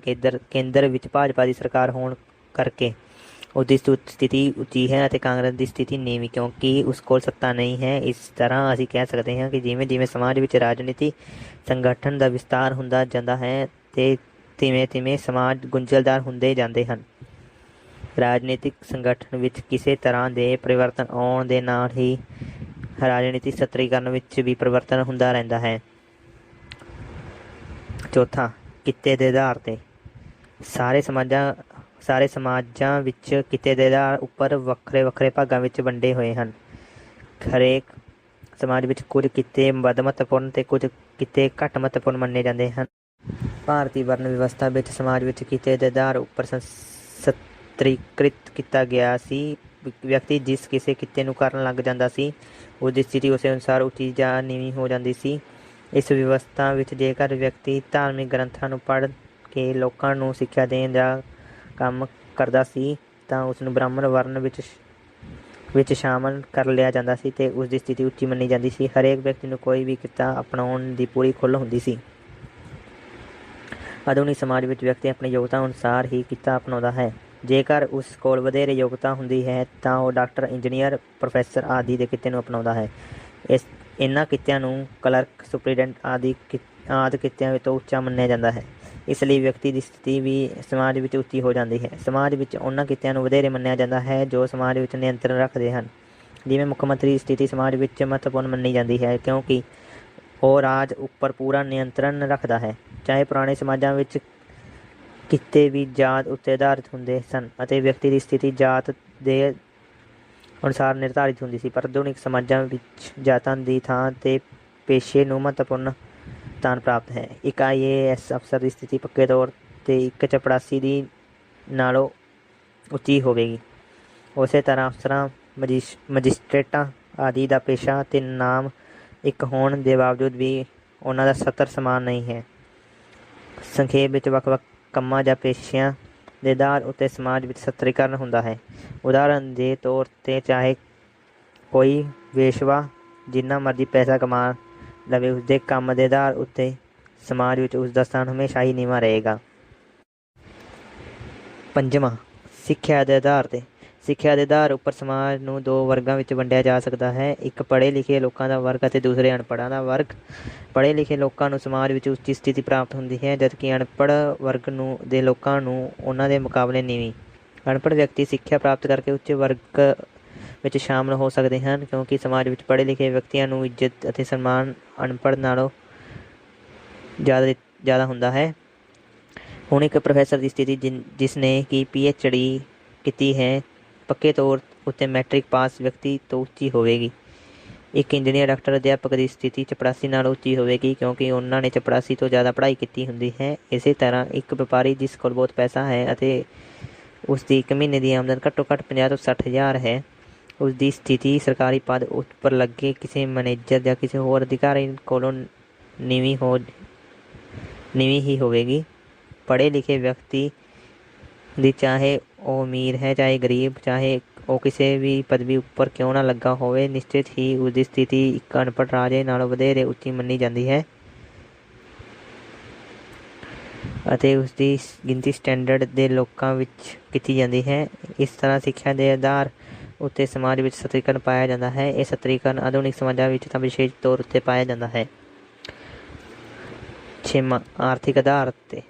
ਕੇਂਦਰ ਵਿੱਚ ਭਾਜਪਾ ਦੀ ਸਰਕਾਰ ਹੋਣ ਕਰਕੇ ਉਸਦੀ ਸਥਿਤੀ ਉੱਚੀ ਹੈ ਅਤੇ ਕਾਂਗਰਸ ਦੀ ਸਥਿਤੀ ਨੀਵੀਂ, ਕਿਉਂਕਿ ਉਸ ਕੋਲ ਸੱਤਾ ਨਹੀਂ ਹੈ। ਇਸ ਤਰ੍ਹਾਂ ਅਸੀਂ ਕਹਿ ਸਕਦੇ ਹਾਂ ਕਿ ਜਿਵੇਂ ਜਿਵੇਂ ਸਮਾਜ ਵਿੱਚ ਰਾਜਨੀਤੀ ਸੰਗਠਨ ਦਾ ਵਿਸਤਾਰ ਹੁੰਦਾ ਜਾਂਦਾ ਹੈ ਅਤੇ ਤਿਵੇਂ ਤਿਵੇਂ ਸਮਾਜ ਗੁੰਝਲਦਾਰ ਹੁੰਦੇ ਜਾਂਦੇ ਹਨ। ਰਾਜਨੀਤਿਕ ਸੰਗਠਨ ਵਿੱਚ ਕਿਸੇ ਤਰ੍ਹਾਂ ਦੇ ਪਰਿਵਰਤਨ ਆਉਣ ਦੇ ਨਾਲ ਹੀ ਰਾਜਨੀਤਿਕ ਸਤਰੀਕਰਨ ਵਿੱਚ ਵੀ ਪਰਿਵਰਤਨ ਹੁੰਦਾ ਰਹਿੰਦਾ ਹੈ। ਚੌਥਾ, ਕਿੱਤੇ ਦੇ ਆਧਾਰ 'ਤੇ। ਸਾਰੇ ਸਮਾਜਾਂ ਵਿੱਚ ਕਿੱਤੇ ਦੇ ਆਧਾਰ ਉੱਪਰ ਵੱਖਰੇ ਵੱਖਰੇ ਭਾਗਾਂ ਵਿੱਚ ਵੰਡੇ ਹੋਏ ਹਨ। ਹਰੇਕ ਸਮਾਜ ਵਿੱਚ ਕੁਝ ਕਿੱਤੇ ਵੱਧ ਮਹੱਤਵਪੂਰਨ ਅਤੇ ਕੁਝ ਕਿੱਤੇ ਘੱਟ ਮਹੱਤਵਪੂਰਨ ਮੰਨੇ ਜਾਂਦੇ ਹਨ। ਭਾਰਤੀ ਵਰਨ ਵਿਵਸਥਾ ਵਿੱਚ ਸਮਾਜ ਵਿੱਚ ਕਿੱਤੇ ਦੇ ਆਧਾਰ ਉੱਪਰ ਸਤਰੀਕ੍ਰਿਤ ਕੀਤਾ ਗਿਆ ਸੀ। ਵਿਅਕਤੀ ਜਿਸ ਕਿਸੇ ਕਿੱਤੇ ਨੂੰ ਕਰਨ ਲੱਗ ਜਾਂਦਾ ਸੀ, ਉਸਦੀ ਸਥਿਤੀ ਉਸੇ ਅਨੁਸਾਰ ਉੱਚੀ ਜਾਂ ਨੀਵੀਂ ਹੋ ਜਾਂਦੀ ਸੀ। ਇਸ ਵਿਵਸਥਾ ਵਿੱਚ ਜੇਕਰ ਵਿਅਕਤੀ ਧਾਰਮਿਕ ਗ੍ਰੰਥਾਂ ਨੂੰ ਪੜ੍ਹ ਕੇ ਲੋਕਾਂ ਨੂੰ ਸਿੱਖਿਆ ਦੇਣ ਦਾ ਕੰਮ ਕਰਦਾ ਸੀ ਤਾਂ ਉਸਨੂੰ ਬ੍ਰਾਹਮਣ ਵਰਨ ਵਿੱਚ ਸ਼ਾਮਲ ਕਰ ਲਿਆ ਜਾਂਦਾ ਸੀ ਅਤੇ ਉਸਦੀ ਸਥਿਤੀ ਉੱਚੀ ਮੰਨੀ ਜਾਂਦੀ ਸੀ। ਹਰੇਕ ਵਿਅਕਤੀ ਨੂੰ ਕੋਈ ਵੀ ਕਿੱਤਾ ਅਪਣਾਉਣ ਦੀ ਪੂਰੀ ਖੁੱਲ੍ਹ ਹੁੰਦੀ ਸੀ। ਆਧੁਨਿਕ ਸਮਾਜ ਵਿੱਚ ਵਿਅਕਤੀ ਆਪਣੀ ਯੋਗਤਾ ਅਨੁਸਾਰ ਹੀ ਕਿੱਤਾ ਅਪਣਾਉਂਦਾ ਹੈ। ਜੇਕਰ ਉਸ ਕੋਲ ਵਧੇਰੇ ਯੋਗਤਾ ਹੁੰਦੀ ਹੈ ਤਾਂ ਉਹ ਡਾਕਟਰ, ਇੰਜੀਨੀਅਰ, ਪ੍ਰੋਫੈਸਰ ਆਦਿ ਦੇ ਕਿੱਤੇ ਨੂੰ ਅਪਣਾਉਂਦਾ ਹੈ। ਇਹਨਾਂ ਕਿੱਤਿਆਂ ਨੂੰ ਕਲਰਕ, ਸੁਪਰੀਡੈਂਟ ਆਦਿ ਕਿੱਤਿਆਂ ਤੋਂ ਉੱਚਾ ਮੰਨਿਆ ਜਾਂਦਾ ਹੈ। ਇਸ ਲਈ ਵਿਅਕਤੀ ਦੀ ਸਥਿਤੀ ਵੀ ਸਮਾਜ ਵਿੱਚ ਉੱਚੀ ਹੋ ਜਾਂਦੀ ਹੈ। ਸਮਾਜ ਵਿੱਚ ਉਹਨਾਂ ਕਿੱਤਿਆਂ ਨੂੰ ਵਧੇਰੇ ਮੰਨਿਆ ਜਾਂਦਾ ਹੈ ਜੋ ਸਮਾਜ ਵਿੱਚ ਨਿਯੰਤਰਣ ਰੱਖਦੇ ਹਨ। ਜਿਵੇਂ ਮੁੱਖ ਮੰਤਰੀ ਦੀ ਸਥਿਤੀ ਸਮਾਜ ਵਿੱਚ ਮਹੱਤਵਪੂਰਨ ਮੰਨੀ ਜਾਂਦੀ ਹੈ ਕਿਉਂਕਿ ਉਹ ਰਾਜ ਉੱਪਰ ਪੂਰਾ ਨਿਯੰਤਰਣ ਰੱਖਦਾ ਹੈ। ਚਾਹੇ ਪੁਰਾਣੇ ਸਮਾਜਾਂ ਵਿੱਚ ਕਿੱਤੇ ਵੀ ਜਾਤ ਉੱਤੇ ਆਧਾਰਿਤ ਹੁੰਦੇ ਸਨ ਅਤੇ ਵਿਅਕਤੀ ਦੀ ਸਥਿਤੀ ਜਾਤ ਦੇ ਅਨੁਸਾਰ ਨਿਰਧਾਰਿਤ ਹੁੰਦੀ ਸੀ, ਪਰ ਆਧੁਨਿਕ ਸਮਾਜਾਂ ਵਿੱਚ ਜਾਤਾਂ ਦੀ ਥਾਂ 'ਤੇ ਪੇਸ਼ੇ ਨੂੰ ਮਹੱਤਵਪੂਰਨ ਸਥਾਨ ਪ੍ਰਾਪਤ ਹੈ। ਇੱਕ IAS ਅਫਸਰ ਦੀ ਸਥਿਤੀ ਪੱਕੇ ਤੌਰ 'ਤੇ ਇੱਕ ਚਪੜਾਸੀ ਦੀ ਨਾਲੋਂ ਉੱਚੀ ਹੋਵੇਗੀ। ਉਸੇ ਤਰ੍ਹਾਂ ਅਫਸਰਾਂ, ਮਜਿਸਟ੍ਰੇਟਾਂ ਆਦਿ ਦਾ ਪੇਸ਼ਾ ਅਤੇ ਨਾਮ ਇੱਕ ਹੋਣ ਦੇ ਬਾਵਜੂਦ ਵੀ ਉਹਨਾਂ ਦਾ ਸਤਰ ਸਮਾਨ ਨਹੀਂ ਹੈ। ਸੰਖੇਪ ਵਿੱਚ ਵੱਖ ਵੱਖ ਕੰਮਾਂ ਜਾਂ ਪੇਸ਼ਿਆਂ ਦੇ ਆਧਾਰ ਉੱਤੇ ਸਮਾਜ ਵਿੱਚ ਸਤਰੀਕਰਨ ਹੁੰਦਾ ਹੈ। ਉਦਾਹਰਨ ਦੇ ਤੌਰ 'ਤੇ ਚਾਹੇ ਕੋਈ ਵੇਸ਼ਵਾ ਜਿੰਨਾ ਮਰਜ਼ੀ ਪੈਸਾ ਕਮਾ ਲਵੇ, ਉਸਦੇ ਕੰਮ ਦੇ ਆਧਾਰ ਉੱਤੇ ਸਮਾਜ ਵਿੱਚ ਉਸਦਾ ਸਥਾਨ ਹਮੇਸ਼ਾ ਹੀ ਨੀਵਾਂ ਰਹੇਗਾ। ਪੰਜਵਾਂ, ਸਿੱਖਿਆ ਦੇ ਆਧਾਰ 'ਤੇ। ਸਿੱਖਿਆ ਦੇ ਆਧਾਰ ਉੱਪਰ ਸਮਾਜ ਨੂੰ ਦੋ ਵਰਗਾਂ ਵਿੱਚ ਵੰਡਿਆ ਜਾ ਸਕਦਾ ਹੈ, ਇੱਕ ਪੜ੍ਹੇ ਲਿਖੇ ਲੋਕਾਂ ਦਾ ਵਰਗ ਅਤੇ ਦੂਸਰੇ ਅਨਪੜ੍ਹਾਂ ਦਾ ਵਰਗ। ਪੜ੍ਹੇ ਲਿਖੇ ਲੋਕਾਂ ਨੂੰ ਸਮਾਜ ਵਿੱਚ ਉੱਚੀ ਸਥਿਤੀ ਪ੍ਰਾਪਤ ਹੁੰਦੀ ਹੈ, ਜਦਕਿ ਅਨਪੜ੍ਹ ਵਰਗ ਦੇ ਲੋਕਾਂ ਨੂੰ ਉਹਨਾਂ ਦੇ ਮੁਕਾਬਲੇ ਨੀਵੀਂ। ਅਨਪੜ੍ਹ ਵਿਅਕਤੀ ਸਿੱਖਿਆ ਪ੍ਰਾਪਤ ਕਰਕੇ ਉੱਚ ਵਰਗ ਵਿੱਚ ਸ਼ਾਮਲ ਹੋ ਸਕਦੇ ਹਨ ਕਿਉਂਕਿ ਸਮਾਜ ਵਿੱਚ ਪੜ੍ਹੇ ਲਿਖੇ ਵਿਅਕਤੀਆਂ ਨੂੰ ਇੱਜ਼ਤ ਅਤੇ ਸਨਮਾਨ ਅਨਪੜ੍ਹ ਨਾਲੋਂ ਜ਼ਿਆਦਾ ਹੁੰਦਾ ਹੈ। ਹੁਣ ਇੱਕ ਪ੍ਰੋਫੈਸਰ ਦੀ ਸਥਿਤੀ ਜਿਸ ਨੇ ਕਿ PhD ਕੀਤੀ ਹੈ, ਪੱਕੇ ਤੌਰ ਉੱਤੇ ਮੈਟ੍ਰਿਕ ਪਾਸ ਵਿਅਕਤੀ ਤੋਂ ਉੱਚੀ ਹੋਵੇਗੀ। ਇੱਕ ਇੰਜੀਨੀਅਰ, ਡਾਕਟਰ, ਅਧਿਆਪਕ ਦੀ ਸਥਿਤੀ ਚਪੜਾਸੀ ਨਾਲੋਂ ਉੱਚੀ ਹੋਵੇਗੀ ਕਿਉਂਕਿ ਉਹਨਾਂ ਨੇ ਚਪੜਾਸੀ ਤੋਂ ਜ਼ਿਆਦਾ ਪੜ੍ਹਾਈ ਕੀਤੀ ਹੁੰਦੀ ਹੈ। ਇਸੇ ਤਰ੍ਹਾਂ ਇੱਕ ਵਪਾਰੀ ਜਿਸ ਕੋਲ ਬਹੁਤ ਪੈਸਾ ਹੈ ਅਤੇ ਉਸ ਦੀ ਇੱਕ ਮਹੀਨੇ ਦੀ ਆਮਦਨ ਘੱਟੋ ਘੱਟ 50 ਤੋਂ 60 ਹਜ਼ਾਰ ਹੈ, ਉਸ ਦੀ ਸਥਿਤੀ ਸਰਕਾਰੀ ਪਦ ਉੱਪਰ ਲੱਗੇ ਕਿਸੇ ਮੈਨੇਜਰ ਜਾਂ ਕਿਸੇ ਹੋਰ ਅਧਿਕਾਰੀ ਕੋਲੋਂ ਨੀਵੀਂ ਹੀ ਹੋਵੇਗੀ। ਪੜ੍ਹੇ ਲਿਖੇ ਵਿਅਕਤੀ ਦੀ ਚਾਹੇ ਉਹ ਅਮੀਰ ਹੈ ਚਾਹੇ ਗਰੀਬ, ਚਾਹੇ ਉਹ ਕਿਸੇ ਵੀ ਪਦਵੀ ਉੱਪਰ ਕਿਉਂ ਨਾ ਲੱਗਾ ਹੋਵੇ, ਨਿਸ਼ਚਿਤ ਹੀ ਉਸਦੀ ਸਥਿਤੀ ਇੱਕ ਅਨਪੜ੍ਹ ਰਾਜੇ ਨਾਲੋਂ ਵਧੇਰੇ ਉੱਚੀ ਮੰਨੀ ਜਾਂਦੀ ਹੈ। ਅਤੇ ਉਸ ਦੀ ਗਿਣਤੀ ਸਟੈਂਡਰਡ ਦੇ ਲੋਕਾਂ ਵਿੱਚ ਕੀਤੀ ਜਾਂਦੀ ਹੈ। ਇਸ ਤਰ੍ਹਾਂ ਸਿੱਖਿਆ ਦੇ ਆਧਾਰ ਉੱਤੇ ਸਮਾਜ ਵਿੱਚ ਸਤਰੀਕਰਨ ਪਾਇਆ ਜਾਂਦਾ ਹੈ। ਇਹ ਸਤਰੀਕਰਨ ਆਧੁਨਿਕ ਸਮਾਜਾਂ ਵਿੱਚ ਤਾਂ ਵਿਸ਼ੇਸ਼ ਤੌਰ ਉੱਤੇ ਪਾਇਆ ਜਾਂਦਾ ਹੈ। 6ਵਾਂ ਆਰਥਿਕ ਆਧਾਰ ਉੱਤੇ।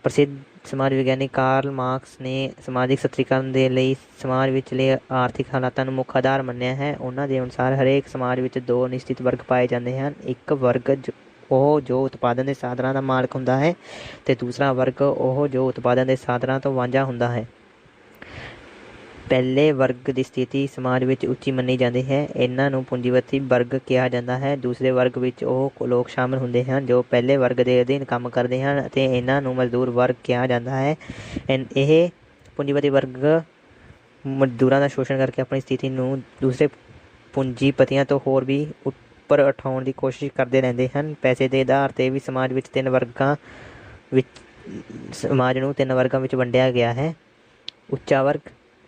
ਪ੍ਰਸਿੱਧ ਸਮਾਜ ਵਿਗਿਆਨੀ ਕਾਰਲ ਮਾਰਕਸ ਨੇ ਸਮਾਜਿਕ ਸਤਰੀਕਰਨ ਦੇ ਲਈ ਸਮਾਜ ਵਿਚਲੇ ਆਰਥਿਕ ਹਾਲਾਤਾਂ ਨੂੰ ਮੁੱਖ ਆਧਾਰ ਮੰਨਿਆ ਹੈ। ਉਹਨਾਂ ਦੇ ਅਨੁਸਾਰ ਹਰੇਕ ਸਮਾਜ ਵਿੱਚ ਦੋ ਨਿਸ਼ਚਿਤ ਵਰਗ ਪਾਏ ਜਾਂਦੇ ਹਨ। ਇੱਕ ਵਰਗ ਉਹ ਜੋ ਉਤਪਾਦਨ ਦੇ ਸਾਧਨਾਂ ਦਾ ਮਾਲਕ ਹੁੰਦਾ ਹੈ ਅਤੇ ਦੂਸਰਾ ਵਰਗ ਉਹ ਜੋ ਉਤਪਾਦਨ ਦੇ ਸਾਧਨਾਂ ਤੋਂ ਵਾਂਝਾ ਹੁੰਦਾ ਹੈ। ਪਹਿਲੇ ਵਰਗ ਦੀ ਸਥਿਤੀ ਸਮਾਜ ਵਿੱਚ ਉੱਚੀ ਮੰਨੀ ਜਾਂਦੀ ਹੈ। ਇਹਨਾਂ ਨੂੰ ਪੂੰਜੀਪਤੀ ਵਰਗ ਕਿਹਾ ਜਾਂਦਾ ਹੈ। ਦੂਸਰੇ ਵਰਗ ਵਿੱਚ ਉਹ ਲੋਕ ਸ਼ਾਮਲ ਹੁੰਦੇ ਹਨ ਜੋ ਪਹਿਲੇ ਵਰਗ ਦੇ ਅਧੀਨ ਕੰਮ ਕਰਦੇ ਹਨ ਅਤੇ ਇਹਨਾਂ ਨੂੰ ਮਜ਼ਦੂਰ ਵਰਗ ਕਿਹਾ ਜਾਂਦਾ ਹੈ। ਇਹ ਪੂੰਜੀਪਤੀ ਵਰਗ ਮਜ਼ਦੂਰਾਂ ਦਾ ਸ਼ੋਸ਼ਣ ਕਰਕੇ ਆਪਣੀ ਸਥਿਤੀ ਨੂੰ ਦੂਸਰੇ ਪੂੰਜੀਪਤੀਆਂ ਤੋਂ ਹੋਰ ਵੀ ਉੱਪਰ ਉਠਾਉਣ ਦੀ ਕੋਸ਼ਿਸ਼ ਕਰਦੇ ਰਹਿੰਦੇ ਹਨ। ਪੈਸੇ ਦੇ ਆਧਾਰ 'ਤੇ ਵੀ ਸਮਾਜ ਨੂੰ ਤਿੰਨ ਵਰਗਾਂ ਵਿੱਚ ਵੰਡਿਆ ਗਿਆ ਹੈ: ਉੱਚਾ ਵਰਗ,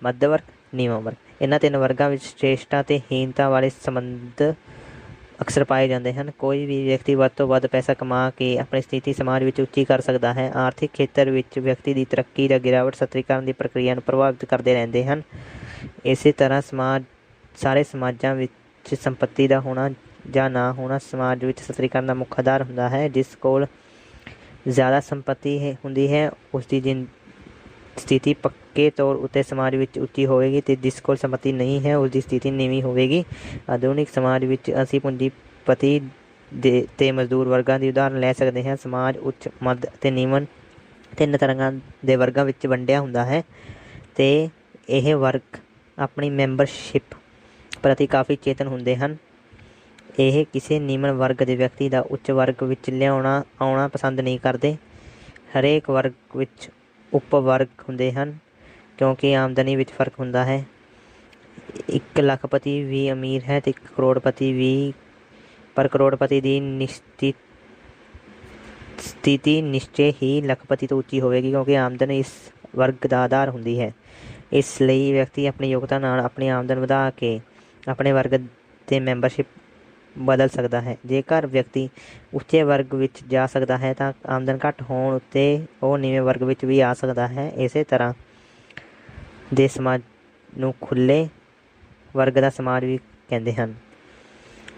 ਮੱਧ ਵਰਗ, ਨੀਵਾਂ ਵਰਗ। ਇਹਨਾਂ ਤਿੰਨ ਵਰਗਾਂ ਵਿੱਚ ਸ਼੍ਰੇਸ਼ਟਤਾ ਅਤੇ ਹੀਨਤਾ ਵਾਲੇ ਸੰਬੰਧ ਅਕਸਰ ਪਾਏ ਜਾਂਦੇ ਹਨ। ਕੋਈ ਵੀ ਵਿਅਕਤੀ ਵੱਧ ਤੋਂ ਵੱਧ ਪੈਸਾ ਕਮਾ ਕੇ ਆਪਣੀ ਸਥਿਤੀ ਸਮਾਜ ਵਿੱਚ ਉੱਚੀ ਕਰ ਸਕਦਾ ਹੈ। ਆਰਥਿਕ ਖੇਤਰ ਵਿੱਚ ਵਿਅਕਤੀ ਦੀ ਤਰੱਕੀ ਜਾਂ ਗਿਰਾਵਟ ਸਤਰੀਕਰਨ ਦੀ ਪ੍ਰਕਿਰਿਆ ਨੂੰ ਪ੍ਰਭਾਵਿਤ ਕਰਦੇ ਰਹਿੰਦੇ ਹਨ। ਇਸੇ ਤਰ੍ਹਾਂ ਸਾਰੇ ਸਮਾਜਾਂ ਵਿੱਚ ਸੰਪੱਤੀ ਦਾ ਹੋਣਾ ਜਾਂ ਨਾ ਹੋਣਾ ਸਮਾਜ ਵਿੱਚ ਸਤਰੀਕਰਨ ਦਾ ਮੁੱਖ ਆਧਾਰ ਹੁੰਦਾ ਹੈ। ਜਿਸ ਕੋਲ ਜ਼ਿਆਦਾ ਸੰਪੱਤੀ ਹੁੰਦੀ ਹੈ ਉਸ ਦੀ ਸਥਿਤੀ ਪੱਕੇ ਤੌਰ ਉੱਤੇ ਸਮਾਜ ਵਿੱਚ ਉੱਚੀ ਹੋਵੇਗੀ ਅਤੇ ਜਿਸ ਕੋਲ ਸੰਪੱਤੀ ਨਹੀਂ ਹੈ ਉਸ ਦੀ ਸਥਿਤੀ ਨੀਵੀਂ ਹੋਵੇਗੀ। ਆਧੁਨਿਕ ਸਮਾਜ ਵਿੱਚ ਅਸੀਂ ਪੂੰਜੀਪਤੀ ਤੇ ਮਜ਼ਦੂਰ ਵਰਗਾਂ ਦੀ ਉਦਾਹਰਨ ਲੈ ਸਕਦੇ ਹਾਂ। ਸਮਾਜ ਉੱਚ, ਮੱਧ ਅਤੇ ਨੀਵਨ ਤਿੰਨ ਤਰ੍ਹਾਂ ਦੇ ਵਰਗਾਂ ਵਿੱਚ ਵੰਡਿਆ ਹੁੰਦਾ ਹੈ ਅਤੇ ਇਹ ਵਰਗ ਆਪਣੀ ਮੈਂਬਰਸ਼ਿਪ ਪ੍ਰਤੀ ਕਾਫੀ ਚੇਤਨ ਹੁੰਦੇ ਹਨ। ਇਹ ਕਿਸੇ ਨੀਵਨ ਵਰਗ ਦੇ ਵਿਅਕਤੀ ਦਾ ਉੱਚ ਵਰਗ ਵਿੱਚ ਆਉਣਾ ਪਸੰਦ ਨਹੀਂ ਕਰਦੇ। ਹਰੇਕ ਵਰਗ ਵਿੱਚ ਉਪ ਵਰਗ ਹੁੰਦੇ ਹਨ ਕਿਉਂਕਿ ਆਮਦਨੀ ਵਿੱਚ ਫਰਕ ਹੁੰਦਾ ਹੈ। ਇੱਕ ਲੱਖਪਤੀ ਵੀ ਅਮੀਰ ਹੈ ਅਤੇ ਇੱਕ ਕਰੋੜਪਤੀ ਵੀ, ਪਰ ਕਰੋੜਪਤੀ ਦੀ ਸਥਿਤੀ ਨਿਸ਼ਚੇ ਹੀ ਲੱਖਪਤੀ ਤੋਂ ਉੱਚੀ ਹੋਵੇਗੀ ਕਿਉਂਕਿ ਆਮਦਨ ਇਸ ਵਰਗ ਦਾ ਆਧਾਰ ਹੁੰਦੀ ਹੈ। ਇਸ ਲਈ ਵਿਅਕਤੀ ਆਪਣੀ ਯੋਗਤਾ ਨਾਲ ਆਪਣੀ ਆਮਦਨ ਵਧਾ ਕੇ ਆਪਣੇ ਵਰਗ ਦੇ ਮੈਂਬਰਸ਼ਿਪ ਬਦਲ ਸਕਦਾ ਹੈ। ਜੇਕਰ ਵਿਅਕਤੀ ਉੱਚੇ ਵਰਗ ਵਿੱਚ ਜਾ ਸਕਦਾ ਹੈ ਤਾਂ ਆਮਦਨ ਘੱਟ ਹੋਣ ਉੱਤੇ ਉਹ ਨੀਵੇਂ ਵਰਗ ਵਿੱਚ ਵੀ ਆ ਸਕਦਾ ਹੈ। ਇਸੇ ਤਰ੍ਹਾਂ ਦੇ ਸਮਾਜ ਨੂੰ ਖੁੱਲ੍ਹੇ ਵਰਗ ਦਾ ਸਮਾਜ ਵੀ ਕਹਿੰਦੇ ਹਨ।